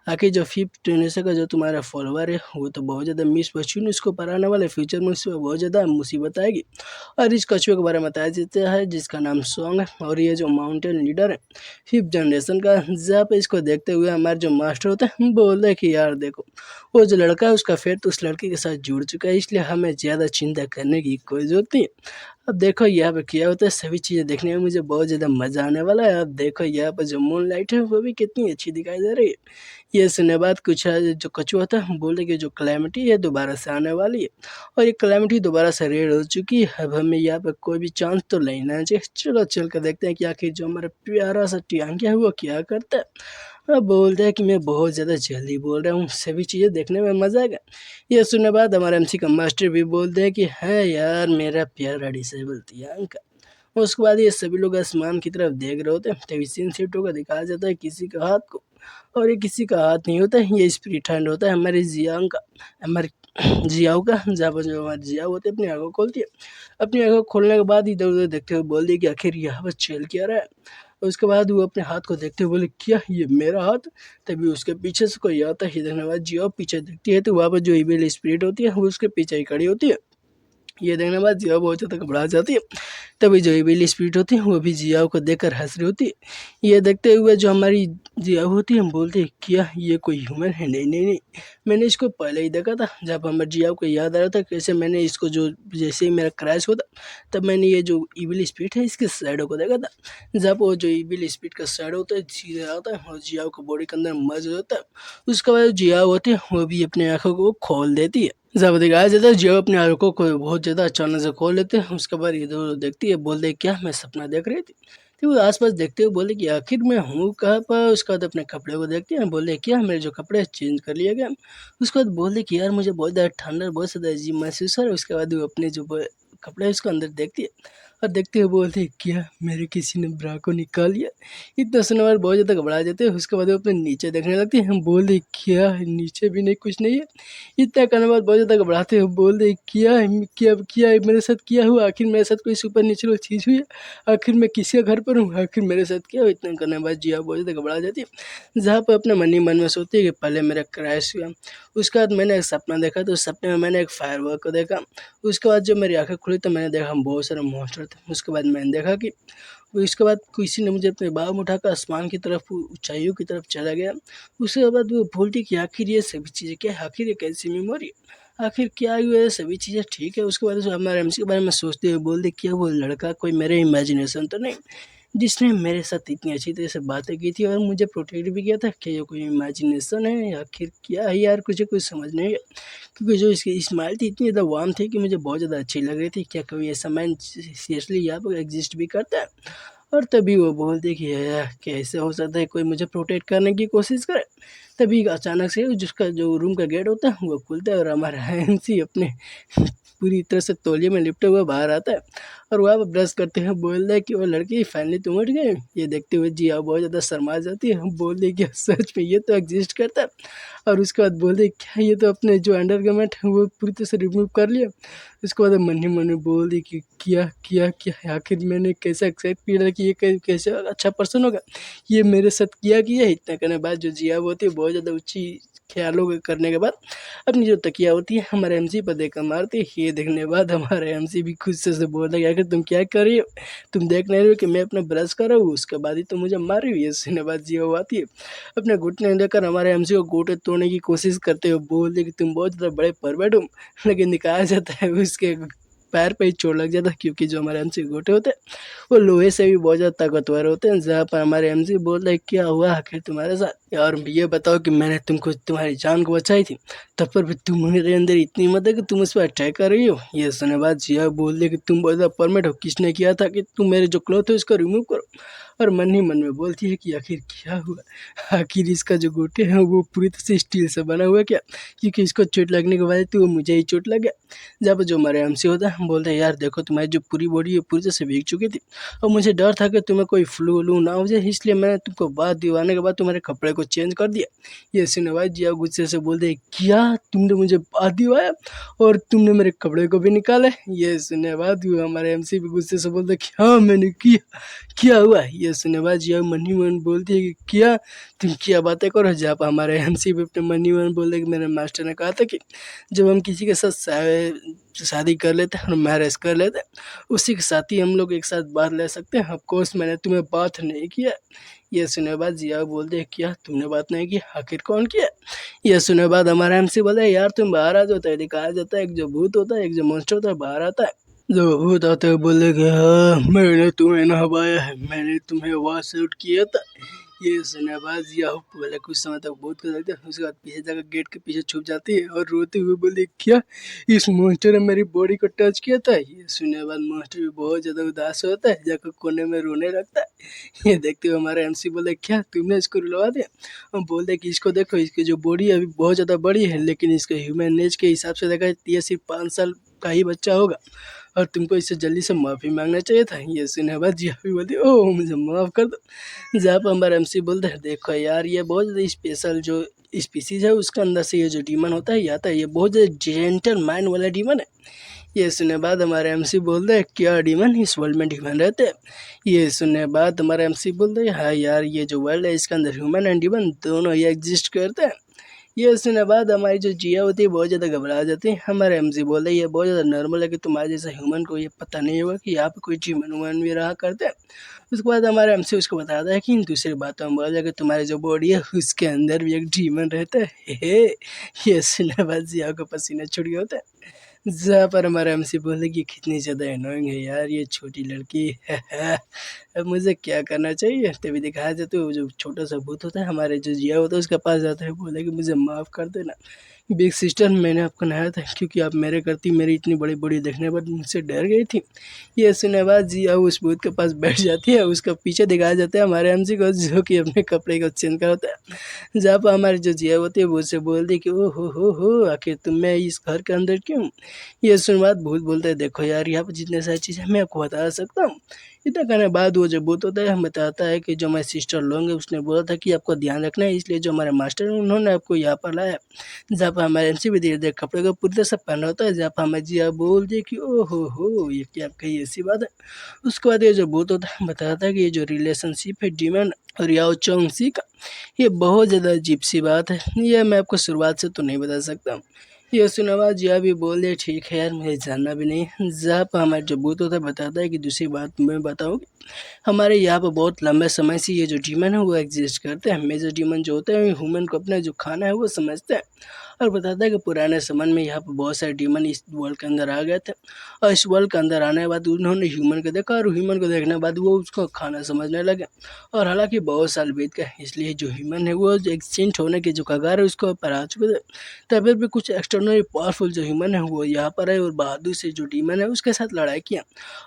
आखिर जो 5th जनरेशन का जो तुम्हारा फॉलोवर है वो तो बहुत ज़्यादा मिस बच्चू उसको पर आने वाले फ्यूचर में उसमें बहुत ज़्यादा मुसीबत आएगी। और इस कछुए के बारे में बताया जाता है जिसका नाम सॉन्ग है और ये जो माउंटेन लीडर है 5th जनरेशन का। जहाँ पे इसको देखते हुए हमारे जो मास्टर होता है बोल रहे कि यार देखो वो जो लड़का है उसका फेट तो उस लड़की के साथ जुड़ चुका है, इसलिए हमें ज़्यादा चिंता करने की कोई ज़रूरत नहीं है। अब देखो यहाँ पे क्या होता है सभी चीज़ें देखने में मुझे बहुत ज़्यादा मज़ा आने वाला है। अब देखो यहाँ पर जो मून लाइट है वो भी कितनी अच्छी दिखाई दे रही है। ये सुनने बाद कुछ जो कछुआ था बोले कि जो क्लैमिटी है दोबारा से आने वाली है और ये क्लैमिटी दोबारा से रेड हो चुकी है। अब हमें यहाँ पे कोई भी चांस तो लेना चाहिए, चलो चल कर देखते हैं कि आखिर जो हमारा प्यारा सा टियांकिया है वो क्या करता है। अब बोलते हैं कि मैं बहुत ज़्यादा जल्दी बोल रहा हूँ, सभी चीज़ें देखने में मज़ा आएगा। ये सुनने बाद हमारे एमसी का मास्टर भी बोलते हैं कि है यार मेरा प्यारा डिसेबल टियांका। उसके बाद ये सभी लोग आसमान की तरफ देख रहे होते हैं, तभी सीन शिफ्ट होकर दिखाया जाता है किसी का हाथ को और ये किसी का हाथ नहीं होता है, ये स्पिरिट हैंड होता है हमारे जियांग का, हमारे जियाओ का। जहाँ पर जो हमारे जियाओ होते हैं अपनी आंखों खोलती है, अपनी आंखों खोलने के बाद इधर उधर देखते हुए बोल दिए कि आखिर यहाँ पर चल क्या रहा है। उसके बाद वो अपने हाथ को देखते हुए बोले क्या ये मेरा हाथ। तभी उसके पीछे से कोई आता है, देखने के बाद जियाओ पीछे देखती है तो वहाँ पर जो इविल स्पिरिट होती है वो उसके पीछे ही खड़ी होती है। ये देखने के बाद जियाओ बहुत ज़्यादा घबरा जाती है। तभी जो इविल स्पिरिट होती है वो भी जियाओ को देखकर हंस रही होती है। ये देखते हुए जो हमारी जियाओ होती है हम बोलते हैं क्या ये कोई ह्यूमन है? नहीं नहीं नहीं, मैंने इसको पहले ही देखा था। जब हमारे जियाओ को याद आ रहा था कैसे मैंने इसको जो जैसे ही मेरा क्रैश होता तब मैंने ये जो इविल स्पिरिट है इसके शैडो को देखा था। जब वो जो इविल स्पिरिट का शैडो होता है सीधे आता है और जियाओ को बॉडी के अंदर मर्ज होता है। उसके बाद जियाओ होती है वो भी अपनी आंखों को खोल देती है। जब दिखाया जाता है जियाओ अपनी आंखों को बहुत ज़्यादा अचानक से खोल लेते हैं। उसके बाद इधर उधर देखती है, बोलते हैं क्या मैं सपना देख रही थी? तो वो आसपास देखते हुए बोले कि आखिर मैं हूँ कहाँ पर। उसके बाद अपने कपड़े को देखते हैं, बोले क्या मेरे जो कपड़े हैं चेंज कर लिया गया। उसके बाद बोलते कि यार मुझे बहुत ज़्यादा ठंडा बहुत ज़्यादा अजीब महसूस हो रहा है। उसके बाद वो अपने जो कपड़े हैं उसको अंदर देखती है और देखते हुए बोलते हैं क्या मेरे किसी ने ब्रा को निकाल लिया। इतना सुनने वाले बहुत ज़्यादा घबरा जाते हैं। उसके बाद वो अपने नीचे देखने लगते हैं। हम बोल दे क्या नीचे भी नहीं कुछ नहीं है। इतना करने के बाद बहुत ज़्यादा घबराते हैं। बोल दे क्या क्या क्या मेरे साथ क्या हुआ? आखिर मेरे साथ कोई सुपर नेचुरल चीज़ हुई है? आखिर मैं किसी घर पर हूँ? आखिर मेरे साथ क्या हुआ? इतना करने के बाद जिया बहुत ज़्यादा घबरा जाती है। जहाँ पर अपने मन ही मन में सोचती है कि पहले मेरा क्रैश हुआ। उसके बाद मैंने एक सपना देखा तो उस सपने में मैंने एक फायरवर्क को देखा। उसके बाद जब मेरी आँखें खुली तो मैंने देखा बहुत सारे मॉन्स्टर थे। उसके बाद मैंने देखा कि इसके बाद किसी ने मुझे अपने बाहों में उठाकर आसमान की तरफ ऊंचाइयों की तरफ चला गया। उसके बाद वो बोलती कि आखिर ये सभी चीज़ें क्या है? आखिर ये कैसी मेमोरी है? आखिर क्या हुआ है? सभी चीज़ें ठीक है। उसके बाद हमारे एमसी के बारे में सोचते हुए बोल दे क्या वो लड़का कोई मेरे इमेजिनेशन तो नहीं जिसने मेरे साथ इतनी अच्छी तरह से बातें की थी और मुझे प्रोटेक्ट भी किया था? क्या ये कोई इमेजिनेशन है? आखिर क्या है यार? मुझे कुछ समझ नहीं आया। क्योंकि जो इसकी स्माइल थी इतनी ज़्यादा वार्म थी कि मुझे बहुत ज़्यादा अच्छी लग रही थी। क्या कभी ऐसा मैन सीरियसली यहाँ पर एग्जिस्ट भी करता है? और तभी वो बोलते कि यार कैसे हो सकता है कोई मुझे प्रोटेक्ट करने की कोशिश करे। तभी अचानक से जिसका जो रूम का गेट होता है वो खुलता है और हमारा एमसी अपने पूरी तरह से तौलिए में लिपटे हुए बाहर आता है और वहाँ पर ब्रश करते हैं। बोल रहा है कि वो लड़की फाइनली तुम उठ गए। ये देखते हुए जिया बहुत ज़्यादा शर्मा जाती है। बोल रही कि सच में ये तो एग्जिस्ट करता है। और उसके बाद बोल रही क्या ये तो अपने जो अंडरगारमेंट है वो पूरी तरह से रिमूव कर लिया। उसके बाद मन ही मन में बोल दी कि क्या किया क्या आखिर मैंने कैसे एक्सेप्ट किया कि ये कैसे अच्छा पर्सन होगा? ये मेरे साथ किया इतना करने के बाद जो जिया वो होती है बहुत ज़्यादा ऊँची ख्यालों के करने के बाद अपनी जो तकिया होती है हमारे एमसी पर देकर मारती है। ये देखने के बाद हमारे एमसी भी गुस्से से बोल रहा है कि तुम क्या कर रही हो? तुम देख नहीं रहे हो कि मैं अपना ब्रश कर रहा हूँ? उसके बाद ही तुम मुझे मार रही हो। ये सुनने के बाद जिया वो आती है अपने घुटने लेकर हमारे एमसी को घूंटे तोड़ने की कोशिश करते हुए बोल दे कि तुम बहुत ज़्यादा बड़े परवर्ट हो। लेकिन दिखाया जाता है उसके पैर पे ही चोट लग जाता है क्योंकि जो हमारे एमसी घोटे होते हैं वो लोहे से भी बहुत ज़्यादा ताकतवर होते हैं। जहाँ पर हमारे एमसी बोल रहे क्या हुआ आखिर तुम्हारे साथ? और ये बताओ कि मैंने तुमको तुम्हारी जान को बचाई थी तब पर भी तुम्हारे अंदर इतनी हिम्मत है कि तुम उस पर अटैक कर रही हो। ये सुनने बाद जिया बोल रही कि तुम बहुत ज़्यादा परमिट हो, किसने किया था कि तुम मेरे जो क्लॉथ है उसको रिमूव करो। और मन ही मन में बोलती है कि आखिर क्या हुआ? आखिर इसका जो घोटे हैं वो पूरी तरह से स्टील से बना हुआ क्या? क्योंकि इसको चोट लगने के बाद तो वो मुझे ही चोट लग गया। जब जो हमारे एमसी होता है हम बोलते हैं यार देखो तुम्हारी जो पूरी बॉडी है पूरी तरह से भीग चुकी थी और मुझे डर था कि तुम्हें कोई फ्लू वलू ना हो जाए, इसलिए मैंने तुमको बात दिवाने के बाद तुम्हारे कपड़े को चेंज कर दिया। ये सुने भाई जिया गुस्से से बोलते क्या तुमने मुझे बात दिवाया और तुमने मेरे कपड़े को भी निकाला? ये सुने बाद हमारे एमसी भी गुस्से से बोलते क्या मैंने किया, क्या हुआ? ये सुने बाद जिया मन ही मन बोलती है कि क्या तुम क्या बातें करो? जहाँ पर हमारे एमसी भी अपने मन ही मन बोलते कि मेरे मास्टर ने कहा था कि जब हम किसी के साथ शादी कर लेते हैं और मैरिज कर लेते हैं उसी के साथ ही हम लोग एक साथ बात ले सकते हैं। ऑफकोर्स मैंने तुम्हें बात नहीं किया। ये सुने बाद जिया बोलते क्या तुमने बात नहीं की? आखिर कौन किया? ये सुने बाद हमारा एमसी बोलता है यार तुम बाहर आ जाओ। तो दिखाया जाता है एक जो भूत होता है एक जो मॉन्स्टर होता है बाहर आता है। जो भूत आते हैं बोले कि हाँ मैंने तुम्हें नहवाया है, मैंने तुम्हें वॉश आउट किया था। ये सुने बाद जिया पहले कुछ समय तक बहुत कर सकते हैं। उसके बाद पीछे जाकर गेट के पीछे छुप जाती है और रोते हुए बोली क्या इस मॉन्स्टर ने मेरी बॉडी को टच किया था? ये सुनने बाद मॉन्स्टर भी बहुत ज़्यादा उदास होता है, जाकर कोने में रोने लगता है। ये देखते हुए हमारे एमसी बोले क्या तुमने इसको रुलवा दिया? हम बोलते कि इसको देखो इसकी जो बॉडी है अभी बहुत ज़्यादा बड़ी है लेकिन इसके ह्यूमन एज के हिसाब से देखा ये सिर्फ 5 साल का ही बच्चा होगा और तुमको इससे जल्दी से माफ़ी मांगना चाहिए था। ये सुने बाद जिया भी बोलती ओह मुझे माफ़ कर दो। जहाँ पर हमारा एमसी बोलते हैं देखो यार ये बहुत ज़्यादा स्पेशल जो स्पीसीज है उसके अंदर से ये जो डीमन होता है ये आता है, ये बहुत ज़्यादा जेंटल माइंड वाला डीमन है। ये सुनने बाद हमारे एमसी बोलते हैं क्या डीमन इस वर्ल्ड में डीमन रहते हैं? ये सुनने बाद हमारे एमसी बोलते हैं हाँ यार ये जो वर्ल्ड है इसके अंदर ह्यूमन एंड डीमन दोनों ही एग्जिस्ट करते हैं। ये सुनने बाद हमारी जो जिया होती है बहुत ज़्यादा घबरा जाती है। हमारे एमसी बोलते हैं ये बहुत ज़्यादा नॉर्मल है कि तुम्हारे जैसा ह्यूमन को ये पता नहीं होगा कि यहाँ पे कोई जीवन उमन भी रहा करते हैं। उसके बाद हमारा एमसी उसको बताता है कि इन दूसरी बातों में बोला जाए कि तुम्हारी जो बॉडी है उसके अंदर भी एक डीमन रहता है। हे ये सुनने बाद जिया को पसीना छूट गया होता है। जहाँ पर हमारा एमसी बोले कि कितनी ज़्यादा एनोइंग है यार ये छोटी लड़की। अब मुझे क्या करना चाहिए? तभी दिखाया जाता है वो जो छोटा सा भूत होता है हमारे जो जिया होता है उसके पास जाता है, बोले कि मुझे माफ़ कर देना बिग सिस्टर, मैंने आपको नहाया था क्योंकि आप मेरे करती मेरी इतनी बड़ी बॉडी देखने पर मुझसे डर गई थी। ये सुनने बाद जिया उस भूत के पास बैठ जाती है। उसका पीछे दिखाया जाता है हमारे एमसी को जो कि अपने कपड़े को चेंज कराता है। जहाँ पर हमारी जो जिया होती है वो उससे बोलती है कि ओ हो आखिर तुम मैं इस घर के अंदर क्यों? ये सुन बाद भूत बोलता है देखो यार यहाँ पर जितने सारी चीज़ें मैं आपको बता सकता हूँ। इतना करने बाद वो जो भूत होता है हम बताता है कि जो हमारे सिस्टर लोग हैं उसने बोला था कि आपको ध्यान रखना है, इसलिए जो हमारे मास्टर हैं उन्होंने आपको यहाँ पर लाया। जहाँ पर हमारे एमसी भी धीरे-धीरे कपड़े को पूरी तरह से पहना होता है, जहाँ पर हमें जिया बोलती है कि ओहो हो! ये क्या कही ऐसी बात है। उसके बाद ये जो भूत होता है बताता है कि ये जो रिलेशनशिप है डीमन और याओ चोंग-सी का, ये बहुत ज़्यादा अजीब-सी बात है। ये मैं आपको शुरुआत से तो नहीं बता सकता। ये सुना बाद जिया भी बोल दिया ठीक है यार मुझे जानना भी नहीं है। जहाँ पर हमारा जो भूत होता है बताता है कि दूसरी बात मैं बताऊँ, हमारे यहाँ पे बहुत लंबे समय से ये जो डीमन है वो एग्जिस्ट करते हैं। मेजर डीमन जो होते हैं ह्यूमन को अपना जो खाना है वो समझते हैं और बताता है कि पुराने समय में यहाँ पे बहुत सारे डीमन इस वर्ल्ड के अंदर आ गए थे और इस वर्ल्ड के अंदर आने के बाद उन्होंने ह्यूमन को देखा और ह्यूमन को देखने के बाद वो उसको खाना समझने लगे। और हालांकि बहुत साल बीत गए इसलिए जो ह्यूमन है वो एक्सचेंज होने की जो कगार है उसको पर आ चुके थे। तभी भी कुछ एक्सटर्नली पावरफुल जो ह्यूमन है वो यहाँ पर आए और बहादुर से जो डीमन है उसके साथ लड़ाई किया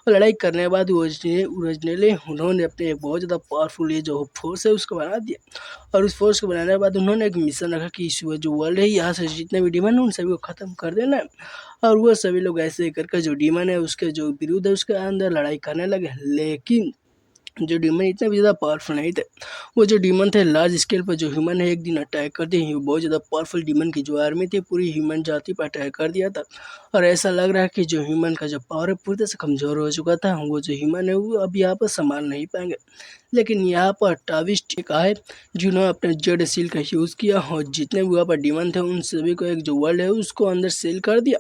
और लड़ाई करने के बाद ओरिजिनली उन्होंने अपने एक बहुत ज़्यादा पावरफुल ये जो फोर्स है उसको बना दिया और उस फोर्स को बनाने के बाद उन्होंने एक मिशन रखा कि इस जो वर्ल्ड है यहाँ से जितने भी डीमन है उन सभी को ख़त्म कर देना है। और वो सभी लोग ऐसे ही करके जो डीमन है उसके जो विरुद्ध है उसके अंदर लड़ाई करने लगे। लेकिन जो डीमन इतने भी ज़्यादा पावरफुल नहीं थे। वो जो डीमन थे लार्ज स्केल पर जो ह्यूमन है एक दिन अटैक कर दिए। बहुत ज़्यादा पावरफुल डीमन की जो आर्मी थी पूरी ह्यूमन जाति पर अटैक कर दिया था और ऐसा लग रहा है कि जो ह्यूमन का जो पावर है पूरी तरह से कमज़ोर हो चुका था। वो जो ह्यूमन है वो अब यहाँ पर संभाल नहीं पाएंगे। लेकिन यहाँ पर टाविस्ट एक आए जिन्होंने अपने जेड सील का यूज़ किया और जितने भी वहाँ पर डीमन थे उन सभी को एक जो वर्ल्ड है उसको अंदर सील कर दिया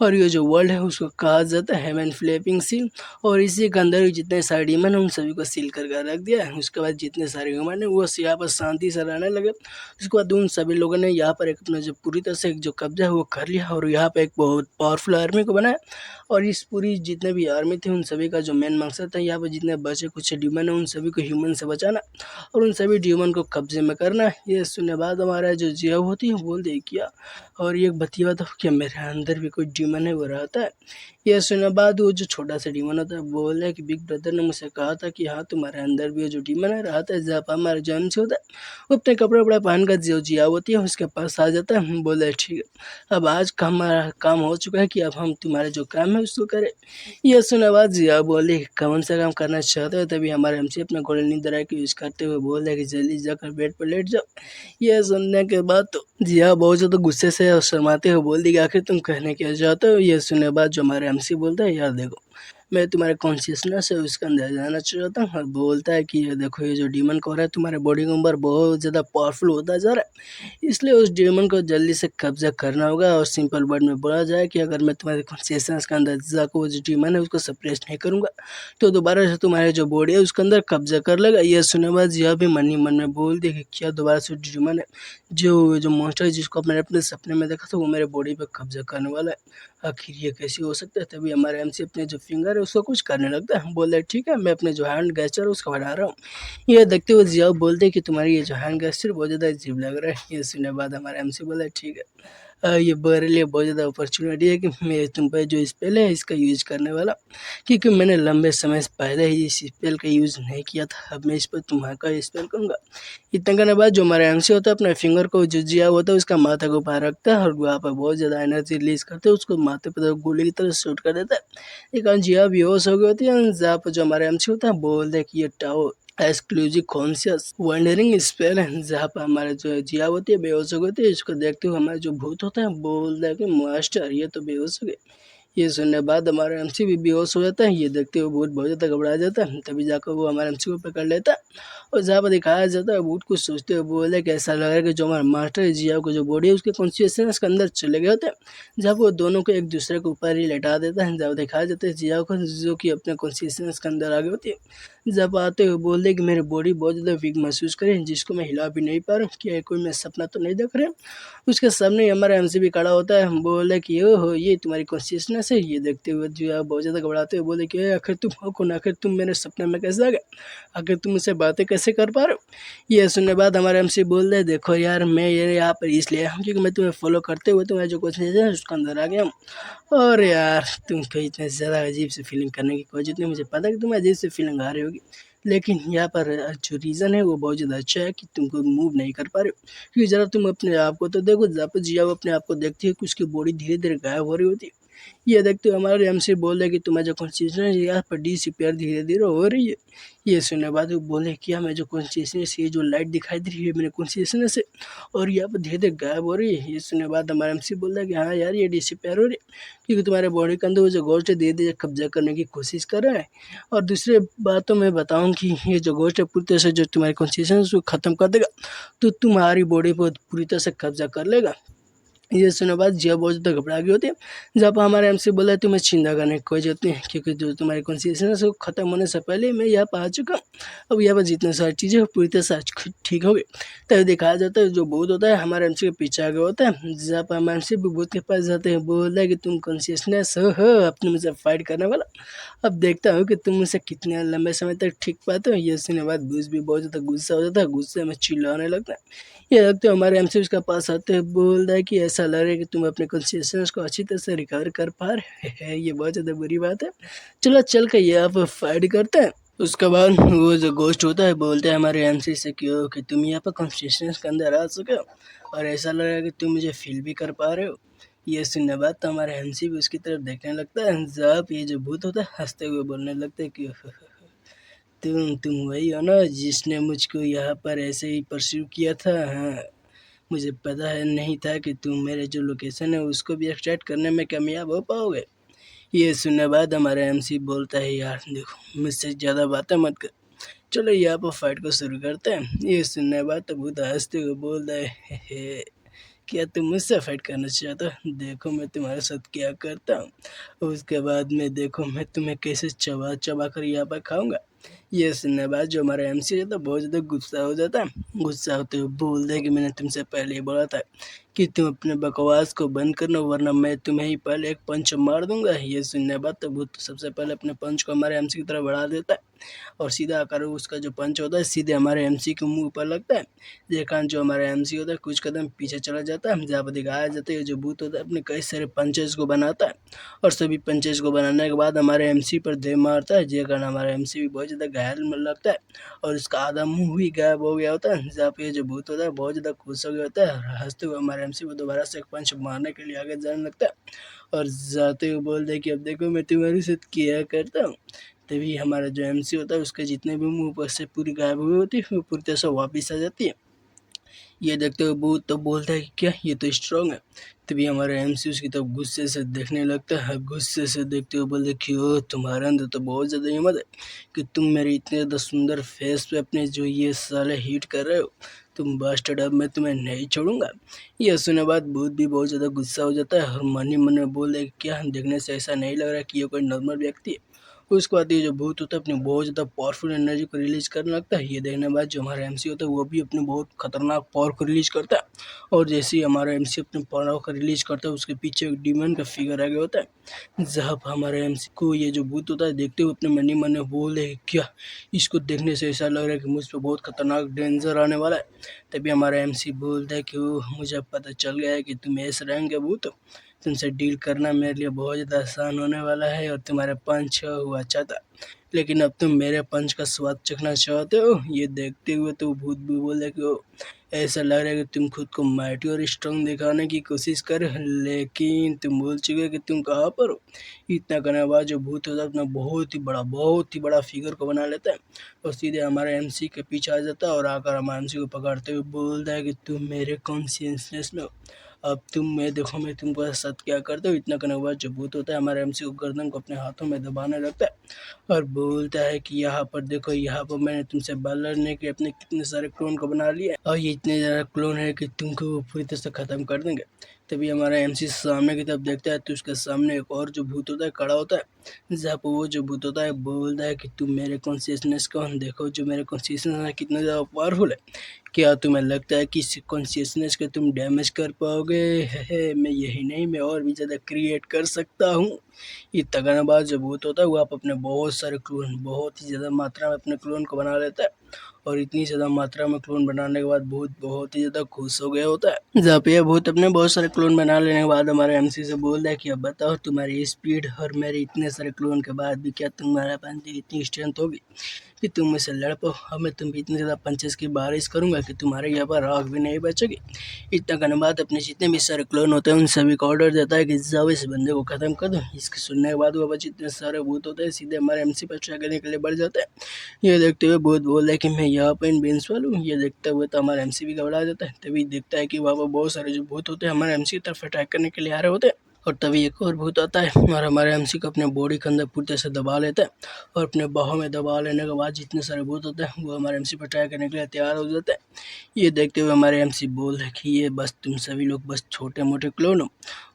और ये जो वर्ल्ड है उसको कहा जाता है हेवन फ्लैपिंग सील। और इसी के अंदर जितने सारे डीमन है उन सभी को सील करके रख दिया है। उसके बाद जितने सारे ह्यूमन है वो यहाँ पर शांति से रहने लगे। उसके बाद उन सभी लोगों ने यहाँ पर एक अपना जो पूरी तरह से एक जो कब्जा है वो कर लिया और यहाँ पे एक बहुत पावरफुल आर्मी को बनाया। और इस पूरी जितने भी आर्मी थे उन सभी का जो मेन मकसद था यहाँ पर जितने बचे कुछ डीमन है उन सभी को ह्यूमन से बचाना और उन सभी डीमन को कब्जे में करना। ये सुनने बाद हमारा जो जिया होती है बोल दे किया और ये बतिया था कि मेरे अंदर भी कोई डीमन है वो रहता है। यह सुनने बाद वो जो छोटा सा डीमन होता है बोले कि बिग ब्रदर ने मुझसे कहा था कि हाँ तुम्हारे अंदर भी जो डीमन है रहता है। जहाँ पर हमारा जन्म से होता है वो अपने कपड़े वपड़े पहन कर जो जिया होती है उसके पास आ जाता है। बोले ठीक है अब आज का हमारा काम हो चुका है कि अब हम तुम्हारे जो काम है उसको करें। यह सुनने बाद जिया बोले कौन सा काम करना चाहते हो? तभी हमारे हमसे अपना गोल्डन नींद को यूज़ करते हुए बोल रहे कि जल्दी जाकर बेड पर लेट जाओ। यह सुनने के बाद तो जिया बहुत ज़्यादा गुस्से से और शर्माते हुए बोल दी कि आखिर तुम कहने क्या चाहते हो? यह सुनने के बाद जो हमारे एमसी बोलता है यार देखो मैं तुम्हारे कॉन्शियसनेस है उसके अंदर जाना चाहता हूँ और बोलता है कि ये देखो ये जो डीमन को हो रहा है तुम्हारे बॉडी के ऊपर बहुत ज़्यादा पावरफुल होता जा रहा है, इसलिए उस डीमन को जल्दी से कब्जा करना होगा। और सिंपल वर्ड में बोला जाए कि अगर मैं तुम्हारे कॉन्शियसनेस के अंदर जाकर वो जो डीमन है उसको सप्रेस नहीं करूँगा तो दोबारा से तुम्हारे जो बॉडी है उसके अंदर कब्जा कर लेगा। यह सुनने के बाद यह भी मन ही मन में बोल दिया कि क्या दोबारा से डीमन है जो जो मॉन्स्टर है जिसको मैंने अपने सपने में देखा था वो मेरे बॉडी पे कब्जा करने वाला है। आखिर ये कैसे हो सकता है? तभी हमारे एमसी अपने जो फिंगर है उसको कुछ करने लगता है। बोल रहे ठीक है मैं अपने जो हैंड गेस्चर है उसको बढ़ा रहा हूँ। ये देखते हुए जियाओ बोलते कि तुम्हारी ये जो हैंड गेस्चर बहुत ज़्यादा अजीब लग रहा है। ये सुनने के बाद हमारे एमसी बोला ठीक है ये मेरे लिए बहुत ज़्यादा अपॉर्चुनिटी है कि मैं तुम पे जो स्पेल है इसका यूज़ करने वाला, क्योंकि मैंने लंबे समय से पहले ही इस स्पेल का यूज़ नहीं किया था। अब मैं इस पर तुम्हारा स्पेल करूँगा। इतना करने के बाद जो हमारा एमसी होता है अपने फिंगर को जो जिया होता है उसका माथा के ऊपर रखता है और वहाँ पर बहुत ज़्यादा एनर्जी रिलीज करते हैं उसको माथे पर गोली की तरह शूट कर देता है। एक जिया बेहोश हो गई होती है। जहाँ पर जो हमारा एमसी होता है बोल दे कि ये tau exclusive conscious wondering spell है। जहाँ पर हमारे जो जिया होती है बेहोश हो गई थी। इसको देखते हुए हमारा जो भूत होता है बोल रहा है कि मास्टर ये तो बेहोश हो गए। ये सुनने बाद हमारा एमसी भी बेहोश हो जाता है। ये देखते हुए भूत बहुत ज़्यादा घबरा जाता है। तभी जाकर वो हमारे एमसी को पकड़ लेता है और जहाँ पर दिखाया जाता है भूत कुछ सोचते हुए बोले कि ऐसा लग रहा है कि जो हमारा मास्टर है जिया को जो बॉडी है उसके कॉन्शियसनेस के अंदर चले गए होते हैं। जब वो दोनों को एक दूसरे के ऊपर ही लेटा देता है। जब दिखाया जाता है जिया को जो कि अपने कॉन्शियसनेस के अंदर आ गई होती है। जब आते हुए बोल दे कि मेरी बॉडी बहुत ज़्यादा वीक महसूस करे जिसको मैं हिला भी नहीं पा रहा हूँ। क्या कोई मैं सपना तो नहीं देख रहे? उसके सामने ही हमारा एमसी भी खड़ा होता है। हम बोले कि ओहो ये तुम्हारी कॉन्शियसनेस है। ये देखते हुए जो है बहुत ज़्यादा घबराते हुए बोले कि आखिर तुम हो कौन? आखिर तुम मेरे सपने में कैसे आ गए? आखिर तुम मुझसे बातें कैसे कर पा रहे हो? ये सुनने बाद हमारे एमसी बोल रहे देखो यार मैं ये यहाँ पर इसलिए आया हूँ क्योंकि मैं तुम्हें फॉलो करते हुए तुम्हारा जो कॉन्शियसनेस है उसके अंदर आ गया हूँ। और यार तुमको इतने ज़्यादा अजीब सी फीलिंग करने की कोई ज़रूरत नहीं। मुझे पता है कि तुम्हें अजीब सी फीलिंग आ रही होगी, लेकिन यहाँ पर जो रीज़न है वो बहुत ज़्यादा अच्छा है कि तुमको मूव नहीं कर पा रहे हो। क्योंकि ज़रा तुम अपने आप को तो देखो, जहाँ पर जिया वो अपने आप को देखती है कि उसकी बॉडी धीरे-धीरे गायब हो रही होती है। ये देखते हुए हमारे एमसी बोल रहे कि तुम्हारा जो कॉन्शियसनेस है यहाँ पर डिसअपीयर धीरे-धीरे हो रही है। ये सुनने बाद वो बोले क्या मैं जो कॉन्शियसनेस ये जो लाइट दिखाई दे रही है मेरे कॉन्शियसनेस से और यहाँ पर धीरे-धीरे गायब हो रही है। ये सुनने बाद हमारा एमसी बोल रहा है कि हाँ यार ये डिसअपीयर हो रही है क्योंकि तुम्हारे बॉडी के अंदर वो जो घोस्ट है धीरे-धीरे कब्ज़ा करने की कोशिश कर रहा है। और दूसरे बातों में बताऊँ कि ये जो घोस्ट है पूरी तरह से जो तुम्हारी कॉन्शियसनेस है उसको ख़त्म कर देगा, तो तुम्हारी बॉडी पर पूरी तरह से कब्ज़ा कर लेगा। ये सुनने बाद जिया बहुत ज़्यादा घबरा गई होती है। जब हमारे एमसी बोला है तुम्हें चिंता करने की कोई ज़रूरत नहीं है क्योंकि जो तुम्हारी कॉन्शियसनेस है वो ख़त्म होने से पहले मैं यहाँ पर आ चुका हूँ। अब यहाँ पर जितनी सारी चीज़ें वो पूरी तरह से आज ठीक हो गई। तभी दिखाया जाता है जो भूत होता है हमारे एमसी के पीछे आ गया होता है। जहाँ पर हमारे एमसी भी भूत के पास जाते हैं, बोलता है कि तुम कॉन्शियसनेस हो अब तुम मुझसे फाइट करने वाला। अब देखता हूँ कि तुम मुझसे कितने लंबे समय तक ठीक पाते हो। ये सुनने बाद भूत भी बहुत ज़्यादा गुस्सा हो जाता है, गुस्से में चिल्लाने लगता है। ये लगता है हमारे एमसी उसके पास आते हैं, बोल रहा है कि ऐसा लग रहा है कि तुम अपने कॉन्शियसनेस को अच्छी तरह से रिकवर कर पा रहे हैं। ये बहुत ज़्यादा बुरी बात है। चलो चल के यहाँ पर फाइट करते हैं। उसके बाद वो जो घोस्ट होता है बोलते हैं हमारे एमसी से कि तुम यहाँ पर कॉन्शियसनेस के अंदर आ चुके हो और ऐसा लग रहा है कि तुम मुझे फील भी कर पा रहे हो। ये सुनने बाद तो हमारा एमसी भी उसकी तरफ देखने लगता है। जब ये जो भूत होता है हंसते हुए बोलने लगता है कि तुम वही हो ना जिसने मुझको यहाँ पर ऐसे ही परस्यू किया था। हाँ, मुझे पता है नहीं था कि तुम मेरे जो लोकेशन है उसको भी एक्सट्रैक्ट करने में कामयाब हो पाओगे। ये सुनने बाद हमारा एमसी बोलता है यार देखो मुझसे ज़्यादा बातें मत कर, चलो यहाँ पर फाइट को शुरू करते हैं। ये सुनने बाद तो भूत हंसते हुए बोलता है "हे, क्या तुम मुझसे फाइट करना चाहते हो? देखो मैं तुम्हारे साथ क्या करता हूँ। उसके बाद में देखो मैं तुम्हें कैसे चबा चबा कर यहाँ पर खाऊंगा। ये सुनने बाद जो हमारा एमसी है तो बहुत ज़्यादा गुस्सा हो जाता है। गुस्सा होते हुए बोल दे कि मैंने तुमसे पहले ही बोला था कि तुम अपने बकवास को बंद करना वरना मैं तुम्हें ही पहले एक पंच मार दूंगा। ये सुनने बाद तो भूत सबसे पहले अपने पंच को हमारे एमसी की तरफ बढ़ा देता है और सीधा आकर उसका जो पंच होता है सीधे हमारे एमसी के मुंह पर लगता है। ये कान जो हमारा एमसी होता है कुछ कदम पीछे चला जाता है। जहाँ पर दिखाया जाता है जो भूत होता है अपने कई सारे पंचेस को बनाता है और सभी पंचेस को बनाने के बाद हमारे एमसी पर दे मारता है। जिस कारण हमारा एमसी भी बहुत ज़्यादा घायल में लगता है और उसका आधा मुंह भी गायब हो गया होता है। जहाँ पे जो भूत होता है बहुत ज़्यादा खुश हो गया होता है और हंसते हुए हमारे एमसी को दोबारा से एक पंच मारने के लिए आगे जाने लगता है और जाते हुए बोल दे कि अब देखो मैं तुम्हारे साथ क्या करता हूँ। तभी हमारा जो एमसी होता है उसके जितने भी मुंह पर से पूरी गायब हुई होती है वो पूरी तरह से वापिस आ जाती है। ये देखते हुए भूत तो बोलता है कि क्या ये तो स्ट्रांग है। तभी हमारा एमसी उसकी तरफ गुस्से से देखने लगता है। गुस्से से देखते हुए बोलते कि ओ तुम्हारे अंदर तो बहुत ज़्यादा हिम्मत है कि तुम मेरे इतने ज़्यादा सुंदर फेस पे अपने जो ये साले हीट कर रहे हो। तुम बास्टर्ड, अब मैं तुम्हें नहीं छोड़ूंगा। यह सुने बाद भूत भी बहुत ज़्यादा गुस्सा हो जाता है और मन ही मन में बोले क्या देखने से ऐसा नहीं लग रहा कि ये कोई नॉर्मल व्यक्ति है। उसके बाद ये जो भूत होता है अपनी बहुत ज़्यादा पावरफुल एनर्जी को रिलीज करने लगता है। ये देखने के बाद जो हमारा एमसी होता है वो भी अपनी बहुत खतरनाक पावर को रिलीज करता है और जैसे ही हमारा एमसी अपने पावर को रिलीज करता है उसके पीछे एक डीमन का फिगर आ गया होता है। जहाँ पर हमारे एमसी को ये जो भूत होता है देखते हुए अपने मन ही मन में बोले क्या इसको देखने से ऐसा लग रहा है कि मुझ पर बहुत खतरनाक डेंजर आने वाला है। तभी हमारा एमसी बोलता है कि मुझे पता चल गया है कि तुम ऐस रैंक के भूत हो, तुमसे डील करना मेरे लिए बहुत ज़्यादा आसान होने वाला है और तुम्हारे पंच हुआ अच्छा था, लेकिन अब तुम मेरे पंच का स्वाद चखना चाहते हो। ये देखते हुए तो भूत भी बोले कि ऐसा लग रहा है कि तुम खुद को माइटी और स्ट्रांग दिखाने की कोशिश कर, लेकिन तुम भूल चुके हो कि तुम कहाँ पर हो। इतना करने के बाद जो भूत होता है अपना बहुत ही बड़ा फिगर को बना लेता है और सीधे हमारे एमसी के पीछे आ जाता है और आकर हमारे एमसी को पकड़ते हुए बोलता है कि तुम मेरे कॉन्शियसनेस में हो अब मैं देखो मैं तुमको साथ क्या करता हूँ। इतना करने के बाद जो भूत होता है हमारे एमसी को गर्दन को अपने हाथों में दबाने लगता है और बोलता है कि यहाँ पर देखो, यहाँ पर मैंने तुमसे लड़ने के अपने कितने सारे क्लोन को बना लिया और ये इतने ज़्यादा क्लोन है कि तुमको वो पूरी तरह से ख़त्म कर देंगे। तभी हमारा एमसी सामने की तरफ देखता है तो उसके सामने एक और जो भूत होता है खड़ा होता है। जहाँ पर वो जो भूत होता है बोलता है कि तुम मेरे कॉन्शियसनेस को देखो, जो मेरे कॉन्शियसनेस है कितना ज़्यादा पावरफुल है। क्या तुम्हें लगता है कि इस कॉन्शियसनेस को तुम डैमेज कर पाओगे? मैं यही नहीं, मैं और भी ज़्यादा क्रिएट कर सकता हूँ। ये तगड़ाबाज जो भूत होता है वो आप अपने बहुत सारे क्लोन, बहुत ही ज़्यादा मात्रा में अपने क्लोन को बना लेता है और इतनी ज़्यादा मात्रा में क्लोन बनाने के बाद भूत बहुत ही ज़्यादा खुश हो गया होता है। जहाँ पे भूत अपने बहुत सारे क्लोन बना लेने के बाद हमारे एमसी से बोलता है कि अब बताओ तुम्हारी स्पीड और मेरे इतने सारे क्लोन के बाद भी क्या तुम्हारे पास इतनी स्ट्रेंथ होगी कि तुम मुझसे लड़ पाओ? अब मैं तुम इतनी ज़्यादा पंचेस की बारिश करूंगा कि तुम्हारे यहाँ पर आग भी नहीं बचेगी। इतना करने बाद अपने जितने भी सारे क्लोन होते हैं उन सभी को ऑर्डर देता है कि जाओ इस बंदे को ख़त्म कर दो। इसके सुनने के बाद वो जितने सारे भूत होते हैं सीधे हमारे एमसी पर ट्राई करने के लिए बढ़ जाते हैं। ये देखते हुए भूत बोल रहा है कि मैं यहाँ पर इनविंसिबल हूँ। ये देखते हुए तो हमारा एमसी भी घबरा जाता है। तभी देखता है कि वहाँ पर बहुत सारे जो भूत होते हैं हमारे एमसी की तरफ अटैक करने के लिए आ रहे होते हैं। और तभी एक और भूत आता है और हमारे एमसी को अपने बॉडी के अंदर पूरी तरह से दबा लेता है और अपने बाहों में दबा लेने के बाद जितने सारे भूत होते हैं वो हमारे एमसी पर ट्राई करने के लिए तैयार हो जाते हैं। ये देखते हुए हमारे एमसी बोल रहे कि ये बस तुम सभी लोग बस छोटे मोटे क्लोन हो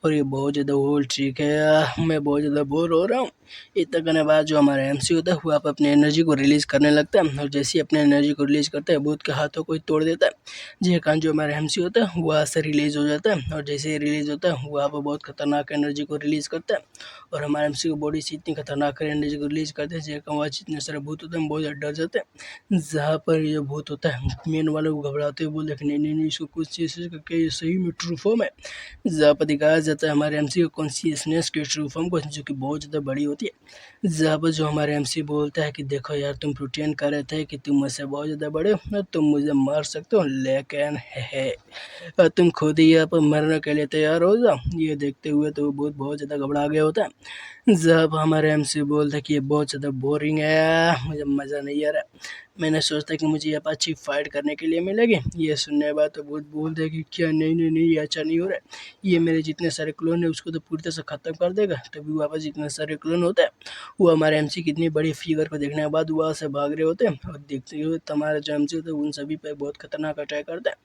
और ये बहुत ज़्यादा होल ठीक है, मैं बहुत ज़्यादा बोर हो रहा हूँ। इतना करने के बाद जो हमारा एमसी होता है वो आप अपनी एनर्जी को रिलीज़ करने लगता है और जैसे ही अपने एनर्जी को रिलीज़ करता है भूत के हाथों को ही तोड़ देता है। जी कान जो हमारा एमसी होता है वहाँ से रिलीज़ हो जाता है और जैसे ही रिलीज़ होता है वहाँ पर बहुत खतरनाक एनर्जी को रिलीज़ करता है और हमारे एमसी की बॉडी से इतनी खतरनाक एनर्जी को रिलीज़ करते हैं जहाँ वहाँ जितने सारे भूत होते हैं बहुत ज़्यादा डर जाते हैं। जहाँ पर ये भूत होता है मेन वाले को घबराते हुए बोलते नहीं नहीं नहीं, इसको कुछ चीज़ करके ये सही में ट्रू फॉर्म है। जहाँ पर दिखाया जाता है हमारे एमसी को कॉन्शियसनेस की ट्रू फॉर्म को, जो कि बहुत ज़्यादा बड़ी होती है। जहाँ पर जो हमारे एमसी बोलता है कि देखो यार, तुम प्रिटेंड कर रहे थे कि तुम मुझसे बहुत ज़्यादा बड़े हो और तुम मुझे मार सकते हो, लेकिन है और तुम खुद ही यहाँ पर मरने के लिए तैयार हो जाओ। ये देखते हुए तो वो बहुत ज़्यादा घबरा गया होता है। जब हमारे एमसी बोलता है कि ये बहुत ज़्यादा बोरिंग है, मुझे मज़ा नहीं आ रहा, मैंने सोचता कि मुझे यहाँ पर अच्छी फाइट करने के लिए मिलेगी। ये सुनने के बाद तो बहुत बोलते हैं कि क्या नहीं नहीं नहीं, ये अच्छा नहीं हो रहा है, ये मेरे जितने सारे क्लोन है उसको तो पूरी तरह से ख़त्म कर देगा। तभी वहाँ पर जितने सारे क्लोन होते हैं वो हमारे एमसी की इतनी बड़ी फिगर को देखने के बाद वहाँ से भाग रहे होते हैं और देखते हुए हमारे जो एमसी होते हैं उन सभी पर बहुत खतरनाक अटैक करता है।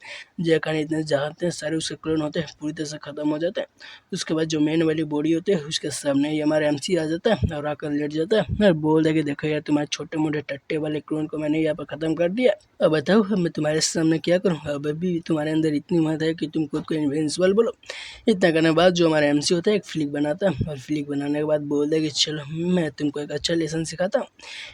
जय खान इतने चाहते हैं सारे उसके क्लोन होते हैं पूरी तरह से ख़त्म हो जाते हैं। उसके बाद जो मेन वाली बॉडी होती है उसके सामने ही हमारा एमसी आ जाता है और आकर लेट जाता है और बोल दे कि देखो यार, तुम्हारे छोटे मोटे टट्टे वाले क्लोन को मैंने यहाँ पर ख़त्म कर दिया। अब बताओ अब मैं तुम्हारे सामने क्या करूँ? अब भी तुम्हारे अंदर इतनी हिम्मत है कि तुम खुद को इनविंसिबल बोलो। इतना करने के बाद जो हमारा एमसी होता है एक फ्लिक बनाता है और फ्लिक बनाने के बाद बोल दे कि चलो मैं तुमको एक अच्छा लेसन सिखाता हूँ।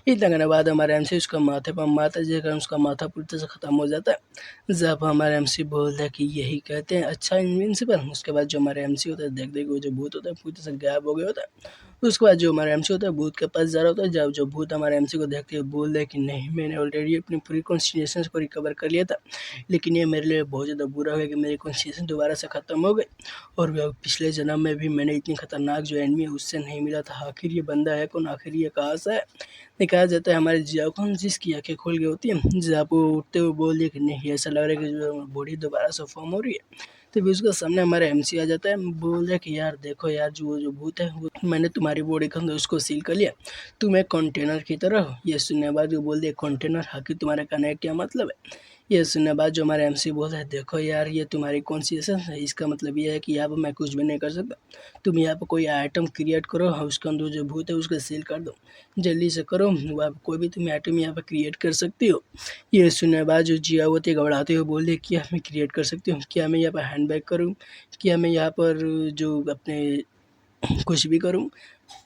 इतना करने के बाद हमारा एमसी उसका माथे पर मारता है जिसका उसका माथा पूरी तरह से ख़त्म हो जाता है। जब हमारा एमसी बोलता है कि यही कहते हैं अच्छा इनविंसिबल। उसके बाद जो हमारा एमसी होता है देख देख वो जो भूत होता है पूरी तरह से गायब हो गया होता है। उसके बाद जो हमारा एमसी होता है भूत के पास जा रहा होता है। जब जो भूत हमारे एमसी को देखते हुए बोल रहा है कि नहीं, मैंने ऑलरेडी अपनी पूरी कॉन्स्टिट्यूशन को रिकवर कर लिया था, लेकिन ये मेरे लिए बहुत ज़्यादा बुरा है कि मेरी कॉन्स्टिट्यूशन दोबारा से ख़त्म हो गई और पिछले जन्म में भी मैंने इतनी खतरनाक जो एनिमी है उससे नहीं मिला था। आखिर ये बंदा है कौन? आखिर ये कहाँ से है? दिखाया जाता है हमारे जियाओ को जिसकी आंखें खोल गई होती है। जिया को उठते हुए बोल दिया कि नहीं, ऐसा लग रहा है कि जो बॉडी दोबारा से फॉर्म हो रही है। तभी उसके सामने हमारा एमसी आ जाता है, बोल रहा है कि यार देखो यार, जो भूत है वो मैंने तुम्हारी बॉडी के अंदर उसको सील कर लिया, तुम एक कंटेनर की तरह हो। ये सुनने के बाद वो बोल दिया कंटेनर, आखिर तुम्हारे कहने का क्या मतलब है? ये सुनने के बाद जो हमारे एमसी बोल रहा है देखो यार, ये तुम्हारी कॉन्शियसनेस है, इसका मतलब ये है कि यहाँ पर मैं कुछ भी नहीं कर सकता। तुम यहाँ पर कोई आइटम क्रिएट करो और उसके अंदर जो भूत है उसको सील कर दो, जल्दी से करो। वहाँ कोई भी तुम आइटम यहाँ पर क्रिएट कर सकती हो। ये सुनने के बाद जो जिया होती है घबराते हुए बोल रही है क्या मैं क्रिएट कर सकती हूँ? क्या मैं यहाँ पर हैंडबैग करूँ? क्या मैं यहाँ पर जो अपने कुछ भी करूँ?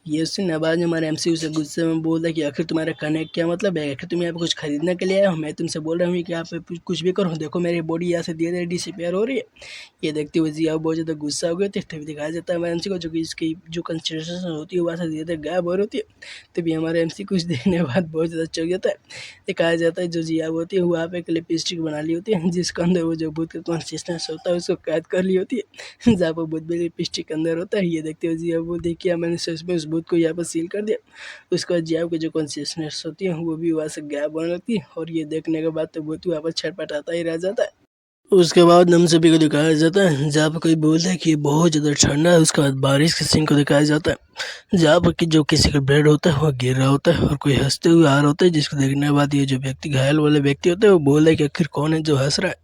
ये सुनने बाद हमारे एमसी उसे गुस्से में बोल रहा है कि आखिर तुम्हारा कहने का क्या मतलब है? आखिर तुम यहाँ पे कुछ खरीदने के लिए आए हो? मैं तुमसे बोल रहा हूँ कि यहाँ पे कुछ भी करो, देखो मेरी बॉडी यहाँ से धीरे धीरे डिसअपीयर हो रही है। ये देखते हुए जिया बहुत ज़्यादा गुस्सा हो गए थे। तभी दिखाया जाता है हमारे एमसी को जो कि इसकी जो कंसंट्रेशन होती है वहाँ से धीरे धीरे गायब हो रही होती है। तभी हमारे एमसी कुछ देखने के बाद बहुत ज़्यादा चौंक जाता है। दिखाया जाता है जो जिया होती है वहाँ पे एक लिपस्टिक बना ली होती है जिसके अंदर वो जो भूत का कॉन्सिस्टेंस होता है उसको कैद कर ली होती है। जहाँ पर भूत भी लिपस्टिक के अंदर होता है। ये देखते हुए जिया बोलती है कि मैंने सच में उस भूत को यहाँ पर सील कर दिया। उसके बाद जिया की जो कॉन्सियसनेस होती है वो भी वहाँ से गायब होने लगती है और ये देखने के बाद तो भूत वहाँ पर छटपटाता ही रह जाता है। उसके बाद हम सभी को दिखाया जाता है जहाँ पर कोई बोलता है कि ये बहुत ज़्यादा ठंडा है। उसके बाद बारिश के सीन को दिखाया जाता है जहाँ पर कि जो किसी का बेड होता है वो गिर रहा होता है और कोई हंसते हुए आ रहा होता है, जिसको देखने के बाद ये जो व्यक्ति घायल वाले व्यक्ति होते हैं वो बोल रहा है कि आखिर कौन है जो हंस रहा है।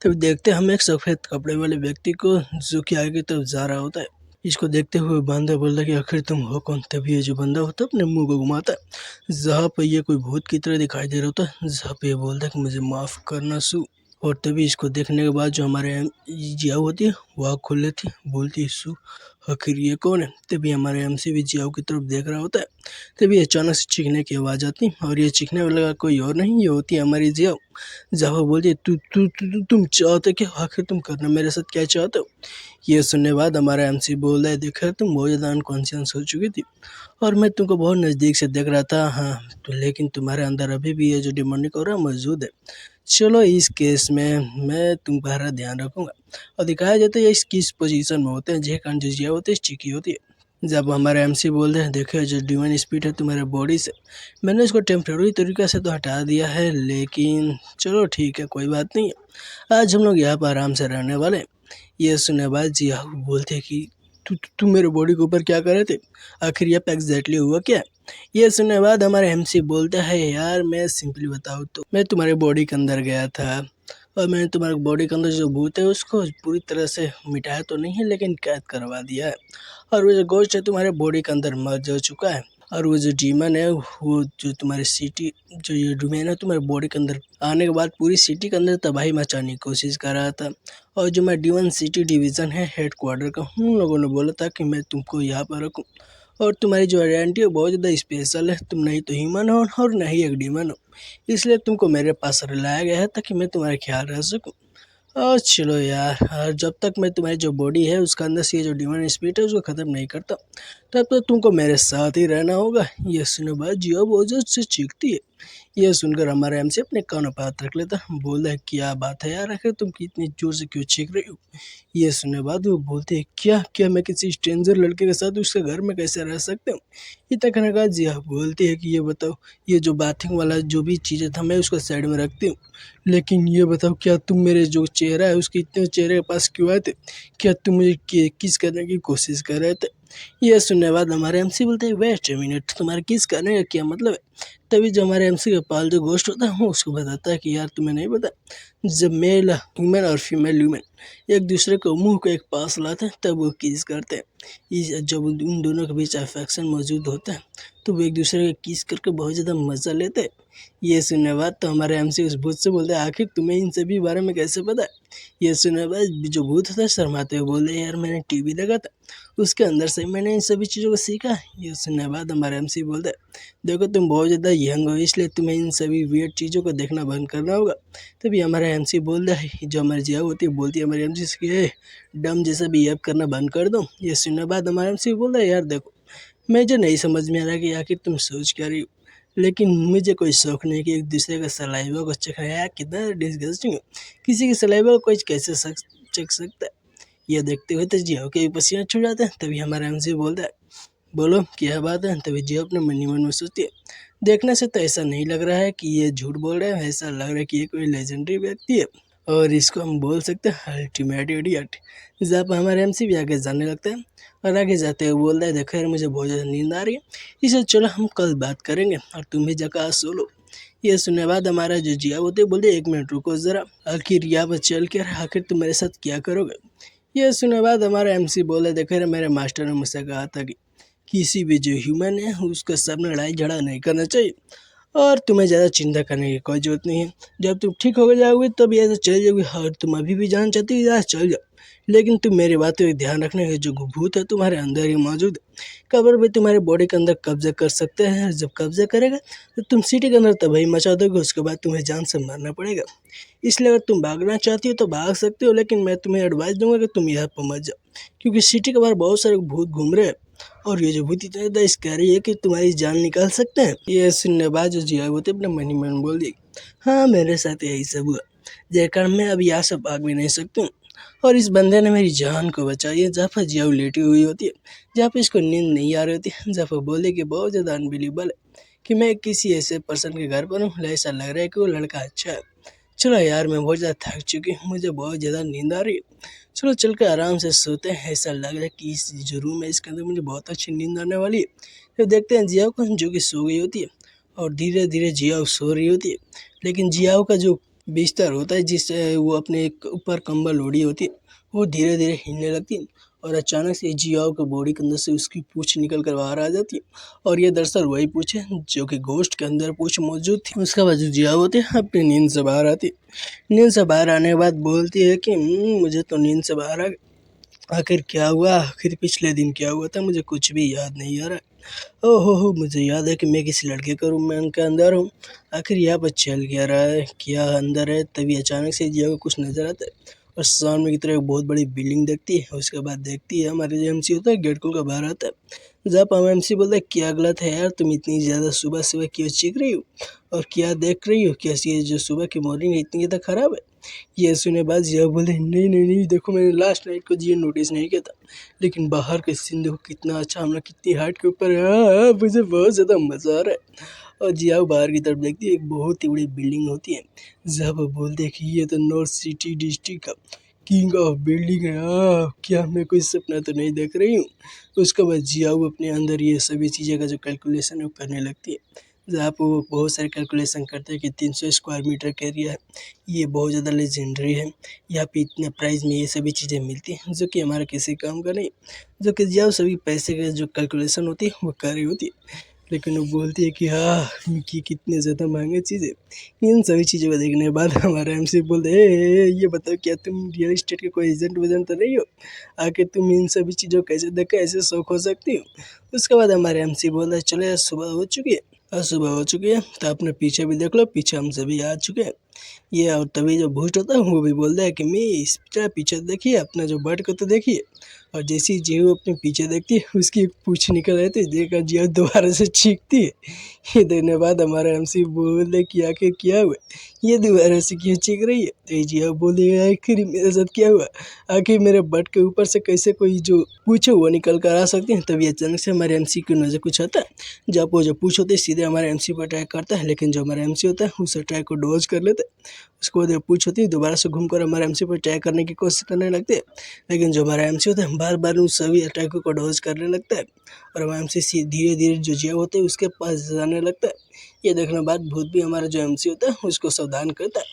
तभी देखते हैं हम एक सफ़ेद कपड़े वाले व्यक्ति को जो कि आगे की तरफ जा रहा होता है। इसको देखते हुए बंदा बोलता है कि आखिर तुम हो कौन। तभी ये जो बंदा होता है अपने मुंह को घुमाता है जहाँ पर ये कोई भूत की तरह दिखाई दे रहा होता है, जहाँ पे ये बोलता है कि मुझे माफ़ करना सू। और तभी इसको देखने के बाद जो हमारे जिया होती है वो आँख खोल लेती है, बोलती है सू आखिर ये कौन है। तभी हमारे एमसी भी जियाओ की तरफ देख रहा होता है। तभी अचानक से चीखने की आवाज़ आती है और ये चीखने वाला कोई और नहीं, ये होती है हमारी जियाओ। जहाँ वो बोलती है तुम चाहते क्या, आखिर तुम करना मेरे साथ क्या चाहते हो। ये सुनने बाद हमारा एमसी बोल रहा है देखा तुम बहुत ज़्यादा अनकॉन्शियस हो चुकी थी और मैं तुमको बहुत नज़दीक से देख रहा था। हाँ तो लेकिन तुम्हारे अंदर अभी भी ये जो डिमोनिक ऑरा मौजूद है। चलो इस केस में मैं तुम्हारा ध्यान रखूंगा। और दिखाया जाता है इस किस पोजीशन में होते हैं, जे कान जिया होती है चिकी होती है। जब हमारे एमसी बोल रहे हैं देखो जो डिवाइन स्पीड है तुम्हारे बॉडी से, मैंने इसको टेम्प्रेरी तरीक़े से तो हटा दिया है, लेकिन चलो ठीक है कोई बात नहीं है। आज हम लोग यहाँ पर आराम से रहने वाले हैं। ये सुनने बाद जिया बोलते हैं कि तू मेरे बॉडी के ऊपर क्या कर रहे थे, आखिर ये पे एग्जैक्टली हुआ क्या। ये सुनने के बाद हमारे एमसी बोलता है यार मैं सिंपली बताऊँ तो मैं तुम्हारे बॉडी के अंदर गया था और मैंने तुम्हारे बॉडी के अंदर जो भूत है उसको पूरी तरह से मिटाया तो नहीं है, लेकिन कैद करवा दिया है। और वो जो गोश्त है तुम्हारे बॉडी के अंदर मर जा चुका है। और वो जो डीमन है वो जो तुम्हारी सिटी जो ये डोमेन है तुम्हारे बॉडी के अंदर आने के बाद पूरी सिटी के अंदर तबाही मचाने की कोशिश कर रहा था। और जो मैं D1 सिटी डिवीज़न है हेड क्वार्टर का, उन लोगों ने बोला था कि मैं तुमको यहाँ पर रखूँ और तुम्हारी जो आइडेंटिटी है बहुत ज़्यादा स्पेशल है, तुम नहीं तो ह्यूमन हो और ना ही एक डीमन हो, इसलिए तुमको मेरे पास लाया गया है ताकि मैं तुम्हारा ख्याल रख सकूँ। और चलो यार, और जब तक मैं तुम्हारी जो बॉडी है उसका अंदर से ये जो डिवाइन स्पिरिट है उसको ख़त्म नहीं करता तब तक तुमको मेरे साथ ही रहना होगा। ये सुने बाद जियो बहुत जोर से चीखती है। ये सुनकर हमारा एमसी अपने कानों पर हाथ रख लेता, बोलता है क्या बात है यार, आखिर तुम इतनी जोर से क्यों चीख रही हो। ये सुनने बाद वो बोलते हैं क्या क्या मैं किसी स्ट्रेंजर लड़के के साथ उसके घर में कैसे रह सकते हूँ। इतना कहने के बाद जिया बोलती है कि ये बताओ ये जो बाथिंग वाला जो भी चीज़ें था मैं उसको साइड में रखती हूँ, लेकिन ये बताओ क्या तुम मेरे जो चेहरा है उसके इतने चेहरे के पास क्यों आए थे, क्या तुम मुझे किस करने की कोशिश कर रहे थे। ये सुनने के बाद हमारे एमसी बोलते हैं वेट ए मिनट, तुम्हारे किस करने का क्या मतलब है। तभी जो हमारे एमसी का पाल जो गोश्त होता है वो उसको बताता है कि यार तुम्हें नहीं पता, जब मेल ह्यूमन और फीमेल ह्यूमन एक दूसरे को मुंह को एक पास लाते हैं तब वो किस करते हैं। जब उन दोनों के बीच अफेक्शन मौजूद होता है तो वो एक दूसरे को किस करके बहुत ज़्यादा मज़ा लेते हैं। ये सुनने बाद तो हमारे एमसी उस भूत से बोलते हैं आखिर तुम्हें इन सभी बारे में कैसे पता है। ये सुनने बाद जो भूत होता है शर्माते हुए बोलते हैं यार मैंने टीवी देखा था, उसके अंदर से मैंने इन सभी चीज़ों को सीखा। ये सुनने बाद हमारे एमसी बोलते हैं देखो तुम बहुत ज़्यादा यंग हो इसलिए तुम्हें इन सभी वियर्ड चीज़ों को देखना बंद करना होगा। तभी हमारा एमसी बोलता है जो हमारी जिया होती है बोलती है हमारे एमसी से कि डम जैसा बिहेव करना बंद कर दो। ये सुनने बाद हमारा एमसी बोलता है यार देखो मुझे नहीं समझ में आ रहा कि आखिर तुम सोच क्या रही हो, लेकिन मुझे कोई शौक नहीं कि एक दूसरे का सलाइवा को चखना, यार कितना डिस्गस्टिंग है, किसी के सलाइवा को कोई कैसे चख सकता है। यह देखते हुए तो जियो के भी पसीना छूट जाते हैं। तभी हमारा एमसी बोलता है बोलो क्या बात है। तभी जियो अपने मन ही मन में सोचती है देखने से तो ऐसा नहीं लग रहा है कि ये झूठ बोल रहा है, ऐसा लग रहा है कि ये कोई लेजेंडरी व्यक्ति है और इसको हम बोल सकते हैं अल्टीमेट इडियट। जहाँ पर हमारे एमसी भी आगे जाने लगता है और आगे जाते हुए बोलता है देखो यार मुझे बहुत ज़्यादा नींद आ रही है, इसे चलो हम कल बात करेंगे और तुम भी जगह सो लो। ये सुनने बाद हमारा जो जिया होते बोलते 1 मिनट रुको ज़रा, आखिर यहाँ पर चल कर आखिर तुम मेरे साथ क्या करोगे। ये सुनने बाद हमारा एमसी बोले देखो यार मेरे मास्टर ने मुझसे कहा था कि किसी भी जो ह्यूमन है उसके सामने लड़ाई झगड़ा नहीं करना चाहिए और तुम्हें ज़्यादा चिंता करने की कोई ज़रूरत नहीं है। जब तुम ठीक हो जाओगे तब ऐसे चल जाओगे और तुम अभी भी जाना चाहती हो यार चल जाओ, लेकिन तुम मेरी बातों का ध्यान रखने के जो भूत है तुम्हारे अंदर ही मौजूद है, कब्र भी तुम्हारे बॉडी के अंदर कब्जा कर सकते हैं। जब कब्जा करेगा तो तुम सिटी के अंदर तबाही मचा दोगे, उसके बाद तुम्हें जान से मारना पड़ेगा। इसलिए अगर तुम भागना चाहती हो तो भाग सकते हो, लेकिन मैं तुम्हें एडवाइस दूंगा कि तुम यहाँ पर मत जाओ क्योंकि सिटी के बाहर बहुत सारे भूत घूम रहे हैं और ये जो भूत इतना ज़्यादा स्कैरी है कि तुम्हारी जान निकाल सकते हैं। ये सुनने बाद जो जिया होते अपने मन ही मन बोल दी हाँ मेरे साथ यही सब हुआ, जय कारण मैं अब यहाँ से भाग भी नहीं सकती हूँ और इस बंदे ने मेरी जान को बचाई है। जहाँ पर जिया लेटी हुई होती है, जहाँ पर इसको नींद नहीं आ रही होती है, जहाँ पर बोले कि बहुत ज़्यादा अनबिलीबल है कि मैं किसी ऐसे पर्सन के घर पर हूँ, ऐसा लग रहा है कि वो लड़का अच्छा है। चलो यार मैं बहुत ज़्यादा थक चुकी हूँ, मुझे बहुत ज़्यादा नींद आ रही है। चलो चल के आराम से सोते हैं। ऐसा लग रहा है कि इस जो रूम है इसके अंदर मुझे बहुत अच्छी नींद आने वाली है। तो देखते हैं जियाओ को, जो कि सो गई होती है और धीरे धीरे जियाओ सो रही होती है। लेकिन जियाओ का जो बिस्तर होता है जिससे वो अपने एक ऊपर कंबल ओढ़ी होती है, वो धीरे धीरे हिलने लगती है और अचानक से जियाओ के बॉडी के अंदर से उसकी पूंछ निकल कर बाहर आ जाती है। और ये दरअसल वही पूंछ है जो कि घोस्ट के अंदर पूंछ मौजूद थी। उसके बाद जो जियाओ होती है अपनी नींद से बाहर आती है। नींद से बाहर आने के बाद बोलती है कि मुझे तो नींद से बाहर आ गया। आखिर क्या हुआ, आखिर पिछले दिन क्या हुआ था, मुझे कुछ भी याद नहीं आ रहा है। ओहो हो, मुझे याद है कि मैं किसी लड़के का रूम में उनके अंदर हूँ। आखिर यहाँ पर चल क्या रहा है, क्या अंदर है। तभी अचानक से जिया को कुछ नजर आता है और सामने की तरफ एक बहुत बड़ी बिल्डिंग देखती है। उसके बाद देखती है हमारे जो एमसी होता है गेट खोल कर बाहर आता है। जब हम एमसी बोलता है क्या गलत है यार, तुम इतनी ज़्यादा सुबह सुबह क्यों चीख रही हो और क्या देख रही हो, कैसी ये जो सुबह की मॉर्निंग है इतनी ज़्यादा खराब है। ये सुने बाद जिया बोले नहीं नहीं नहीं, देखो मैंने लास्ट नाइट को ये नोटिस नहीं किया था, लेकिन बाहर का सीन देखो कितना अच्छा, हम लोग कितनी हाइट के ऊपर है। हाँ, मुझे बहुत ज़्यादा मज़ा आ रहा है। और जिया बाहर की तरफ देखती है, एक बहुत ही बड़ी बिल्डिंग होती है। जब वो बोलते हैं कि ये तो नॉर्थ सिटी डिस्ट्रिक्ट का किंग ऑफ बिल्डिंग है। क्या मैं कोई सपना तो नहीं देख रही हूँ। उसके बाद जियाऊ अपने अंदर ये सभी चीज़ें का जो कैलकुलेशन है वो करने लगती है। जहाँ पे वो बहुत सारे कैलकुलेशन करते हैं कि 300 स्क्वायर मीटर का एरिया है, ये बहुत ज़्यादा लेजेंडरी है, यहाँ पे इतने प्राइस में ये सभी चीज़ें मिलती हैं जो कि हमारा किसी काम का नहीं। जो कि जियाऊ सभी पैसे का जो कैलकुलेशन होती है वो कर रही होती है। लेकिन वो बोलती है कि हाँ कि कितने ज़्यादा महंगे चीज़ें। इन सभी चीज़ों को देखने के बाद हमारा एमसी बोलते हैं ये बताओ क्या तुम रियल इस्टेट के कोई एजेंट वेजेंट तो नहीं हो, आखिर तुम इन सभी चीज़ों को कैसे देख के ऐसे शौक हो सकती हो। उसके बाद हमारे एमसी बोलता है चलो यार सुबह हो चुकी है, और सुबह हो चुकी है तो अपने पीछे भी देख लो, पीछे हम सभी आ चुके हैं। ये और तभी जो भूत होता है वो भी बोलता है कि मिस जरा पीछे देखिए, अपना जो बर्ड को तो देखिए। और जैसे ही जीव अपने पीछे देखती है उसकी एक पूंछ निकल आती है, देखकर जीव दोबारा से चीखती है। ये देखने बाद हमारा एमसी बोले कि आखिर क्या हुआ, ये दोबारा से क्यों चीख रही है। तो जिया बोले आखिर मेरे साथ क्या हुआ, आखिर मेरे बट के ऊपर से कैसे कोई जो पूछे वो निकल कर आ सकते हैं। तभी अचानक से हमारे एमसी की नजर कुछ आता है, जब वो जो पूछ होते है सीधे हमारे एमसी पर अटैक करता है, लेकिन जो हमारा एमसी होता है उस अटैक को डॉज कर लेता है। उसके बाद पूछ होती है दोबारा से घूमकर हमारे एमसी पर अटैक करने की कोशिश करने लगते हैं, लेकिन जो हमारा एमसी होता है बार बार उन सभी अटैकों को डॉज करने लगता है और हमारा एमसी धीरे धीरे जो जिया होते है उसके पास जाने लगता है। ये देखने बाद भूत भी हमारा जो एमसी होता है उसको सावधान करता है,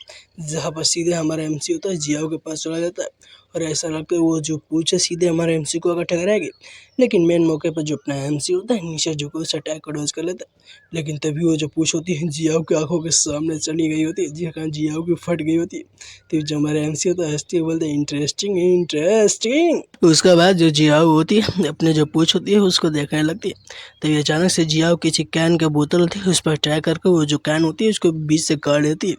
जहाँ पर सीधे हमारा एमसी होता है जियाओ के पास चला जाता है और ऐसा लगता है वो जो पूछे सीधे हमारे एमसी को अगर टकराएगी। लेकिन मेन मौके पर जो अपना एमसी होता है नीचे झुके उस अटैक को डॉज कर लेता है। लेकिन तभी वो जो पूछ होती है जियाओ की आंखों के सामने चली गई होती है, जहाँ जियाओ की फट गई होती है। तो जो हमारा एमसी होता है हंसते हुए बोलते हैं इंटरेस्टिंग इंटरेस्टिंग। उसके बाद जो जियाओ होती है अपने जो पूछ होती है उसको देखने लगती है। तभी अचानक से जियाओ किसी कैन का बोतल होती है उस पर अटैक करके वो जो कैन होती है उसको बीच से काट देती है।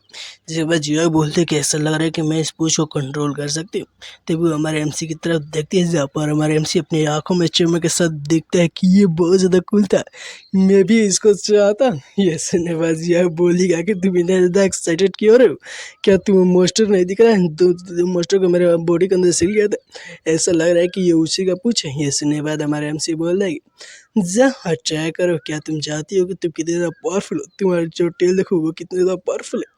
जिसके बाद जियाओ बोलती है कि ऐसा लग रहा है कि मैं इस पूछ को कंट्रोल कर सकती हूँ। तभी वो हमारे एमसी की तरफ देखती है, जहाँ पर हमारे एमसी अपनी आंखों में चमक के साथ देखता है कि ये बहुत ज़्यादा कूल था, मैं भी इसको चाहता। ये सुनने बाद जियाओ बोलेगा कि तुम इतना ज़्यादा एक्साइटेड क्यों हो रहे हो, क्या तुम मोस्टर नहीं दिख रहा है, तुम मोस्टर को मेरे बॉडी के अंदर सिल गया था, ऐसा लग रहा है कि ये उसी का पूछ है। ये सुनने के बाद हमारे एमसी बोल रहा है जा ट्राई करो, क्या तुम चाहती हो कि तुम कितने ज़्यादा पावरफुल हो, तुम्हारा जो टेल देखो वो कितने ज़्यादा पावरफुल है।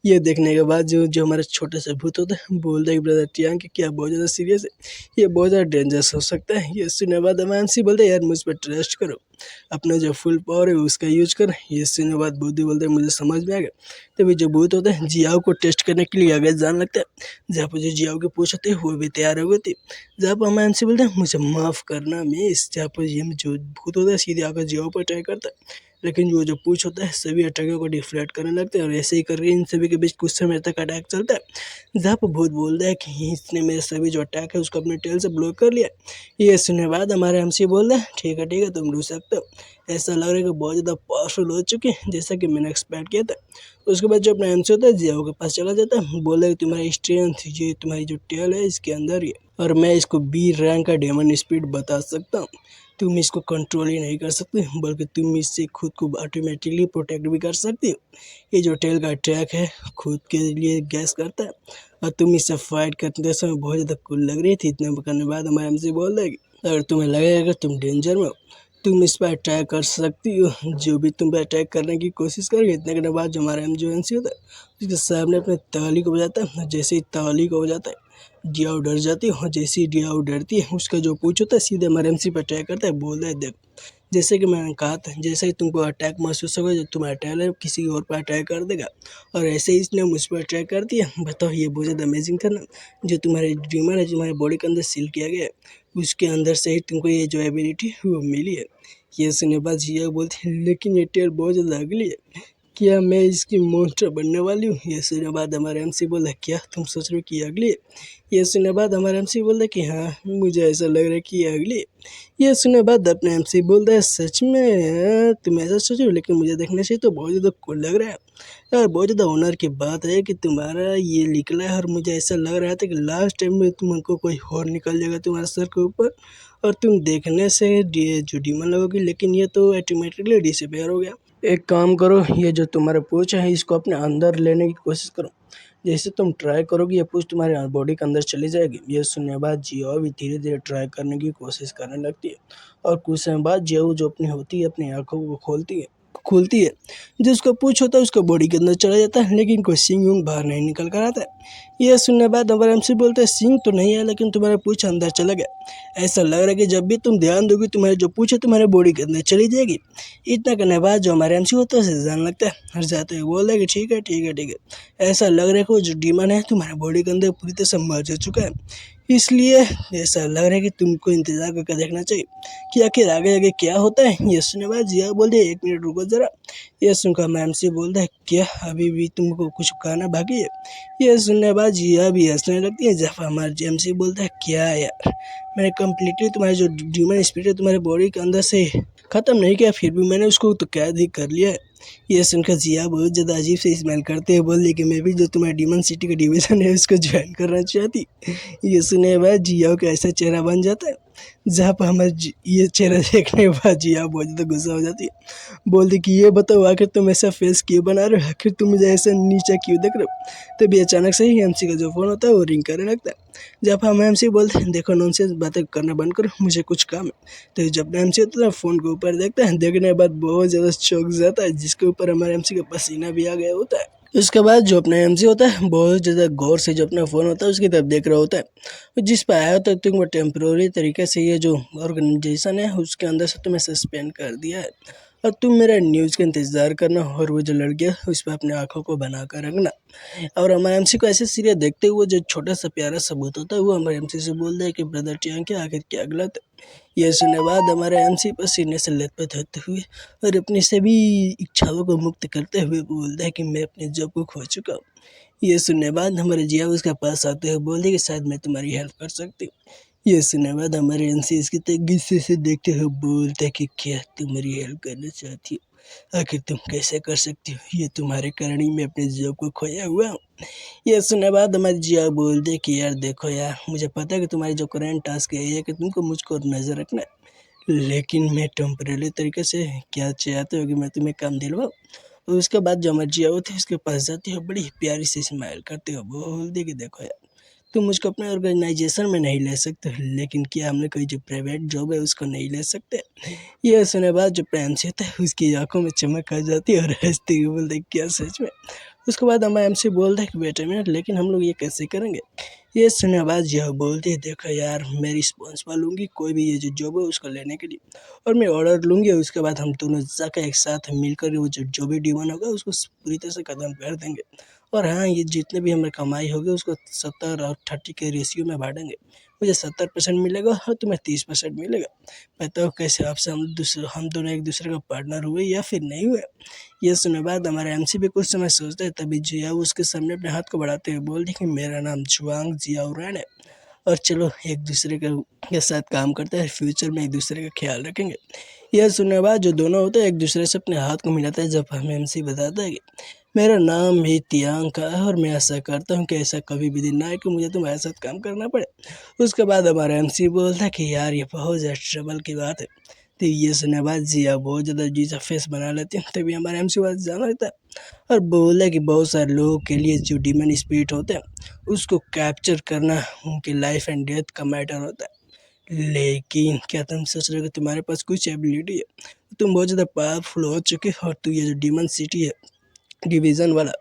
ये देखने के बाद जो जो हमारा छोटा सा भूत होता है बोलता है ब्रदर टियांग कि क्या बहुत ज़्यादा सीरियस है, ये बहुत ज़्यादा डेंजरस हो सकता है। ये सुनने के बाद हमारे एमसी बोलते हैं यार मुझ पर ट्रस्ट करो, अपना जो फुल पावर है उसका यूज कर। ये सुनने के बाद बुद्धि बोलते हैं मुझे समझ में आ गया। तभी जो भूत होता है जियाओ को टेस्ट करने के लिए आगे जाने लगता है, जहाँ पर जो जियाओ के पूछ होते हैं वो भी तैयार हो गए थे। जहाँ पर हमारे एमसी बोलते हैं मुझे माफ़ करना मिस, जहाँ पर ये जो भूत होता है सीधे आकर जियाओ पर ट्राई करता है, लेकिन वो जो पूछ होता है सभी अटैकों को डिफ्लेक्ट करने लगते हैं और ऐसे ही करके इन सभी के बीच कुछ समय तक अटैक चलता है, जहाँ पर भूत बोलता है कि इसने मेरे सभी जो अटैक है उसको अपने टेल से ब्लॉक कर लिया। ये सुनने के बाद हमारे एमसी बोल रहे हैं ठीक है तुम रुक सकते हो, ऐसा लग रहा है कि बहुत ज़्यादा पावरफुल हो चुके हैं जैसा कि मैंने एक्सपेक्ट किया था। उसके बाद जो अपना एमसी होता है जियाओ के पास चला जाता है, बोला कि तुम्हारी स्ट्रेंथ ये तुम्हारी जो टेल है इसके अंदर ही है और मैं इसको बी रैंक का डेमन स्पीड बता सकता हूँ, तुम इसको कंट्रोल ही नहीं कर सकते बल्कि तुम इससे खुद को ऑटोमेटिकली प्रोटेक्ट भी कर सकते हो। ये जो टेल का अटैक है खुद के लिए गैस करता है और तुम इससे फाइट करते समय बहुत ज़्यादा कूल लग रही थी। इतना करने बाद हमारे एमसी बोल रहे अगर तुम्हें लगेगा कि तुम डेंजर में हो तुम इस पर अटैक कर सकती हो। जो भी तुम पे अटैक करने की कोशिश करेगी, इतने के बाद जो हमारा एमजी होता है उसके सामने अपने ताली को बजाता है। जैसे ही ताली को बजाता है, जियाओ डर जाती है, और जैसे ही जियाओ डरती है उसका जो पूछ होता है सीधे हमारे एमसी पर अटैक करता है। बोलता है देख, जैसे कि मैंने कहा था, जैसे ही तुमको अटैक महसूस होगा, जो तुम्हारा टैलेंट किसी और पर अटैक कर देगा, और ऐसे ही इसने मुझ पर अटैक कर दिया। बताओ, ये बहुत ज़्यादा अमेजिंग था ना। जो तुम्हारे ड्रीमर है, जो तुम्हारे बॉडी के अंदर सील किया गया है, उसके अंदर से ही तुमको ये जो एबिलिटी है वो मिली है। ये सुनने बाद जिया बोलती है, लेकिन ये टेल बहुत ज़्यादा अगली है, क्या मैं इसकी मॉन्स्टर बनने वाली हूँ? ये सुनने बाद हमारा एमसी बोला, क्या तुम सोच रहे हो कि ये अगली है? ये सुनने बाद हमारा एमसी बोलता है कि हाँ, मुझे ऐसा लग रहा है कि ये अगली है। ये सुनने बाद अपने एमसी बोलता है, सच में तुम ऐसा सोच रहे हो? लेकिन मुझे देखने से तो बहुत ज़्यादा कूल लग रहा है यार। बहुत ज़्यादा ऑनर की बात है कि तुम्हारा ये निकला है, और मुझे ऐसा लग रहा था कि लास्ट टाइम में तुमको कोई और निकल जाएगा तुम्हारे सर के ऊपर, और तुम देखने से जो डीमन लगोगी, लेकिन ये तो ऑटोमेटिकली डिसअपीयर हो गया। एक काम करो, ये जो तुम्हारा पूछ है इसको अपने अंदर लेने की कोशिश करो। जैसे तुम ट्राई करोगी, ये पूछ तुम्हारे बॉडी के अंदर चली जाएगी। ये सुनने बाद जियो भी धीरे धीरे ट्राई करने की कोशिश करने लगती है, और कुछ समय बाद जियो जो अपनी होती है अपनी आंखों को खोलती है। जो उसका पूछ होता है उसका बॉडी के अंदर चला जाता है, लेकिन कोई सिंग उंग बाहर नहीं निकल कर आता है। ये सुनने बाद हमारे एमसी बोलते हैं, सिंग तो नहीं है, लेकिन तुम्हारा पूछ अंदर चला गया। ऐसा लग रहा है कि जब भी तुम ध्यान दोगी, तुम्हारे जो पूछ है तुम्हारे बॉडी के अंदर चली जाएगी। इतना करने बाद जो हमारे एमसी होता है उसे जान लगता है, हट जाते हुए बोल रहा है कि ठीक है ठीक है ठीक है। ऐसा लग रहा है कि वो जो डीमन है तुम्हारे बॉडी के अंदर पूरी तरह से मर्ज हो चुका है। इसलिए ऐसा लग रहा है कि तुमको इंतजार करके देखना चाहिए कि आखिर आगे आगे क्या होता है। ये सुनने बाद जिया बोलते है, 1 मिनट रुको जरा। ये सुनकर मैम से बोलता है, क्या अभी भी तुमको कुछ कहना बाकी है? ये सुनने बाद जिया भी हंसने लगती है। जब हमारे जेम से बोलता है, क्या यार, मैंने कम्प्लीटली तुम्हारे जो ड्रीमर स्पिरिट है तुम्हारे बॉडी के अंदर से खत्म नहीं किया, फिर भी मैंने उसको तो कैद ही कर लिया है। ये सुनकर जिया बहुत ज़्यादा अजीब से स्मेल करते हुए बोल दी कि मैं भी जो तुम्हारे डीमन सिटी का डिवीज़न है उसको ज्वाइन करना चाहती। ये सुने बाद जिया का ऐसा चेहरा बन जाता है, जहाँ पर हमारे ये चेहरा देखने के बाद जिया बहुत ज़्यादा गुस्सा हो जाती है। बोलती कि ये बताओ, आखिर तुम ऐसा फेस क्यों बना रहे हो? आखिर तुम मुझे ऐसा नीचा क्यों देख रहे हो? तभी अचानक से ही एमसी का जो फ़ोन होता है वो रिंग करने लगता है। जब हम एमसी बोलते हैं, देखो नॉनसेंस बातें करना बंद करो, मुझे कुछ काम है। तो जब एमसी होता है फ़ोन के ऊपर देखता है, देखने के बाद बहुत ज़्यादा चौंक जाता है, जिसके ऊपर हमारे एमसी का पसीना भी आ गया होता है। उसके बाद जो अपना एमसी होता है बहुत ज़्यादा गौर से जो अपना फ़ोन होता है उसकी तरफ देख रहा होता है, जिस पर आया होता है तुमको टेम्प्रोरी तरीके से ये जो ऑर्गेनाइजेशन है उसके अंदर से तुम्हें सस्पेंड कर दिया है, और तुम मेरा न्यूज़ का इंतज़ार करना, और वो जो लड़की है उस पर अपने आँखों को बना कर रखना। और हमारे एमसी को ऐसे सीरियस देखते हुए जो छोटा सा प्यारा सबूत होता है वो हमारे एमसी से बोलता है कि ब्रदर टियांग के आखिर क्या गलत है? ये सुनने बाद हमारे एमसी पसीने से लथपथ होते हुए और अपनी सभी इच्छाओं को मुक्त करते हुए बोलता है कि मैं अपने जॉब को खो चुका हूँ। ये सुनने बाद हमारे जिया उसके पास आते हुए बोलते कि शायद मैं तुम्हारी हेल्प कर सकती हूँ। ये सुनने बाद हमारे एमसी इसकी तरफ गुस्से से देखते हुए बोलते कि क्या तुम मेरी हेल्प करना चाहती हो? आखिर तुम कैसे कर सकती हो? ये तुम्हारे कारण ही मैं अपने जॉब को खोया हुआ हूँ। ये सुनने बाद हमारे जिया बोलते कि यार देखो यार, मुझे पता है कि तुम्हारी जो करंट टास्क है कि तुमको मुझको नज़र रखना है, लेकिन मैं टेम्परेरी तरीके से क्या चाहते हो कि मैं तुम्हें काम दिलवाऊँ? और उसके बाद जो हमारी जिया होती है उसके पास जाती है, बड़ी प्यारी सी स्माइल करते हो बोलती कि देखो यार, तुम मुझको अपने ऑर्गेनाइजेशन में नहीं ले सकते, लेकिन क्या हमने कोई जो प्राइवेट जॉब है उसको नहीं ले सकते? ये सुने बाद जो प्रेम से होता है उसकी आंखों में चमक आ जाती है और हंसती हुई बोलते क्या सच में? उसके बाद हमारे एमसी बोलते हैं कि वेट अ मिनट, लेकिन हम लोग ये कैसे करेंगे? ये सुनने के बाद यह बोलती है, देखो यार, मैं रिस्पॉन्सिबल लूँगी कोई भी ये जो जॉब है उसको लेने के लिए, और मैं ऑर्डर लूँगी, और उसके बाद हम दोनों जाकर एक साथ मिलकर वो जो भी डिमांड होगा उसको पूरी तरह से खत्म कर देंगे। और हाँ, ये जितने भी हमारी कमाई होगी उसको 70 और 30 के रेशियो में बांटेंगे। मुझे 70% मिलेगा और तुम्हें 30% मिलेगा। बताओ कैसे आपसे हम दोनों एक दूसरे का पार्टनर हुए या फिर नहीं हुए? ये सुने बाद हमारे एमसी भी कुछ समय सोचते हैं, तभी जियाओ उसके सामने अपने हाथ को बढ़ाते हुए बोलती कि मेरा नाम जुआंग जियाओ रैन है, और चलो एक दूसरे के साथ काम करते हैं, फ्यूचर में एक दूसरे का ख्याल रखेंगे। यह सुनने के बाद जो दोनों होते हैं एक दूसरे से अपने हाथ को मिलाते हैं, जब हमें एमसी बताता है कि मेरा नाम भी तियांग का है, और मैं आशा करता हूँ कि ऐसा कभी भी दिन ना आए कि मुझे तुम्हारे साथ काम करना पड़े। उसके बाद हमारा एमसी बोलता है कि यार ये बहुत ज़्यादा ट्रबल की बात है। तो ये सुनने के बाद जिया बहुत ज़्यादा जीजा फेस बना लेती है, तभी हमारा एमसी बात जाना रहता है और बोला कि बहुत सारे लोगों के लिए जो डीमन स्पिरिट होते हैं उसको कैप्चर करना उनकी लाइफ एंड डेथ का मैटर होता है। लेकिन क्या तुम सोच रहे हो कि तुम्हारे पास कुछ एबिलिटी है? तुम बहुत ज़्यादा पावरफुल हो चुके हो और तू ये जो डीमन सिटी है डिवीज़न वाला,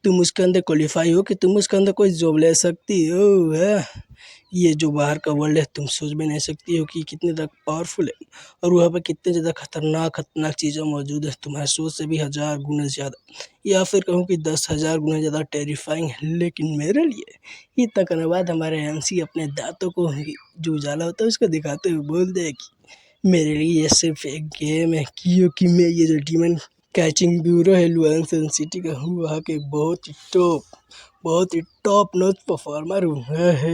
तुम उसके अंदर क्वालिफ़ाई हो कि तुम उसके अंदर कोई जॉब ले सकती हो, है? ये जो बाहर का वर्ल्ड है तुम सोच भी नहीं सकती हो कि कितने तक पावरफुल है और वहाँ पे कितने ज़्यादा खतरनाक चीज़ें मौजूद है, तुम्हारे सोच से भी 1000 गुना ज़्यादा, या फिर कहूँ कि 10,000 गुना ज़्यादा टेरिफाइंग है। लेकिन मेरे लिए इतना करने के बाद हमारे एमसी अपने दांतों को जो उजाला होता है उसको दिखाते हुए बोलते हैं कि मेरे लिए ये सिर्फ एक गेम है, क्योंकि मैं ये जो डीमन कैचिंग ब्यूरो है लुआन सिटी का हूँ, वहाँ के बहुत ही टॉप नॉच परफॉर्मर हूँ। हे।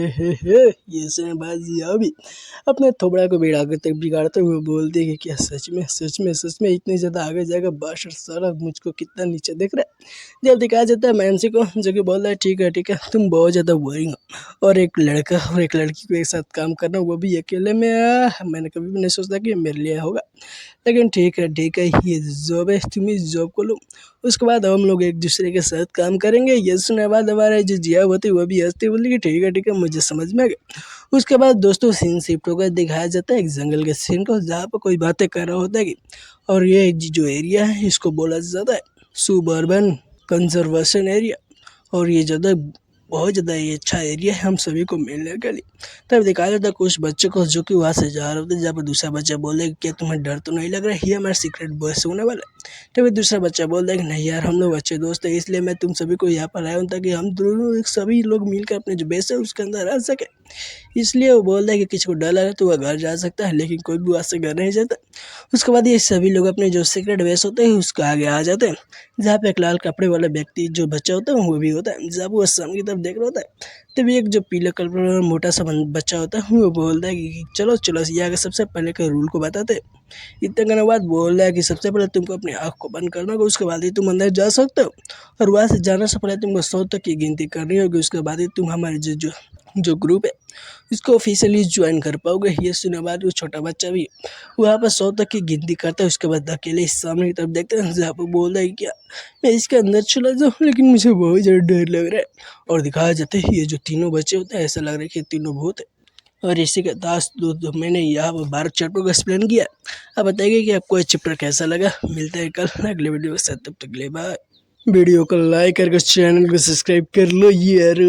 ये से बाजी अभी अपने थोबड़ा को बिगाड़ते हुए बोलते कि क्या सच में इतनी ज़्यादा आगे जाएगा बादशाह साला, मुझको कितना नीचे देख रहा है। जब दिखाया जाता है मैमसी को, जो कि बोल रहा है ठीक है तुम बहुत ज़्यादा बोरिंग हो और एक लड़का और एक लड़की को एक साथ काम करना, वो भी अकेले में, मैंने कभी भी नहीं सोचा कि मेरे लिए होगा। लेकिन ठीक है ये जॉब है, तुम इस जॉब को लो, उसके बाद हम लोग एक दूसरे के साथ काम करेंगे। ये सुनने के बाद हमारे जो जिया होती वो भी हंसती, बोली कि ठीक है मुझे समझ में आ गया। उसके बाद दोस्तों सीन शिफ्ट होकर दिखाया जाता है एक जंगल के सीन को, जहाँ पर कोई बातें कर रहा होता है और ये जो एरिया है इसको बोला जाता है सुबर्बन कंजर्वेशन एरिया, और ये ज़्यादा बहुत ज़्यादा ये अच्छा एरिया है हम सभी को मिलने के लिए। तब दिखाया जाता है कुछ बच्चों को जो कि वहाँ से जा रहे होते हैं, जहाँ पर दूसरा बच्चा बोले क्या तुम्हें डर तो नहीं लग रहा है, ये हमारा सीक्रेट बॉस होने वाला है। तभी दूसरा बच्चा बोलता है कि नहीं यार हम लोग अच्छे दोस्त हैं, इसलिए मैं तुम सभी को यहाँ पर आया हूँ ताकि हम दोनों सभी लोग मिलकर अपने जो बेस है उसके अंदर रह सके। इसलिए वो बोल रहा है कि किसी को डर लगे तो वह घर जा सकता है, लेकिन कोई भी वहाँ से घर नहीं जाता। उसके बाद ये सभी लोग अपने जो सीक्रेट बेस होते हैं उसके आगे आ जाते हैं, जहाँ पे एक लाल कपड़े वाला व्यक्ति जो बच्चा होता है वो भी होता है। जब वो सामने की तरफ देख रहा होता है तभी एक जो पीले कलर वाला मोटा सा बच्चा होता है वो बोलता है कि चलो ये आगे सबसे पहले के रूल को बताते हैं। इतने करने के बाद बोल रहा है कि सबसे पहले तुमको अपनी आँख को बंद करना होगा, उसके बाद ही तुम अंदर जा सकते हो और वहाँ से जाने से पहले तुमको 100 तक की गिनती करनी होगी, उसके बाद ही तुम हमारे जो ग्रुप है इसको ऑफिशियली ज्वाइन कर पाओगे। ये सुनने के बाद वो छोटा बच्चा भी वहाँ पर 100 तक की गिनती करता है, उसके बाद अकेले सामने की तरफ देखते हैं जहाँ पर बोल रहा है क्या मैं इसके अंदर चला जाऊँ, लेकिन मुझे बहुत ज़्यादा डर लग रहा है। और दिखाया जाता है ये जो तीनों बच्चे होते हैं ऐसा लग रहा है कि तीनों भूत है। और इसी के दोस्तों मैंने यहाँ पर 12 चैप्टर को एक्सप्लेन किया। अब बताइए कि आपको ये चैप्टर कैसा लगा। मिलता है कल अगले वीडियो के साथ, तब तक के लिए बाय। वीडियो को लाइक करके चैनल को सब्सक्राइब कर लो यार।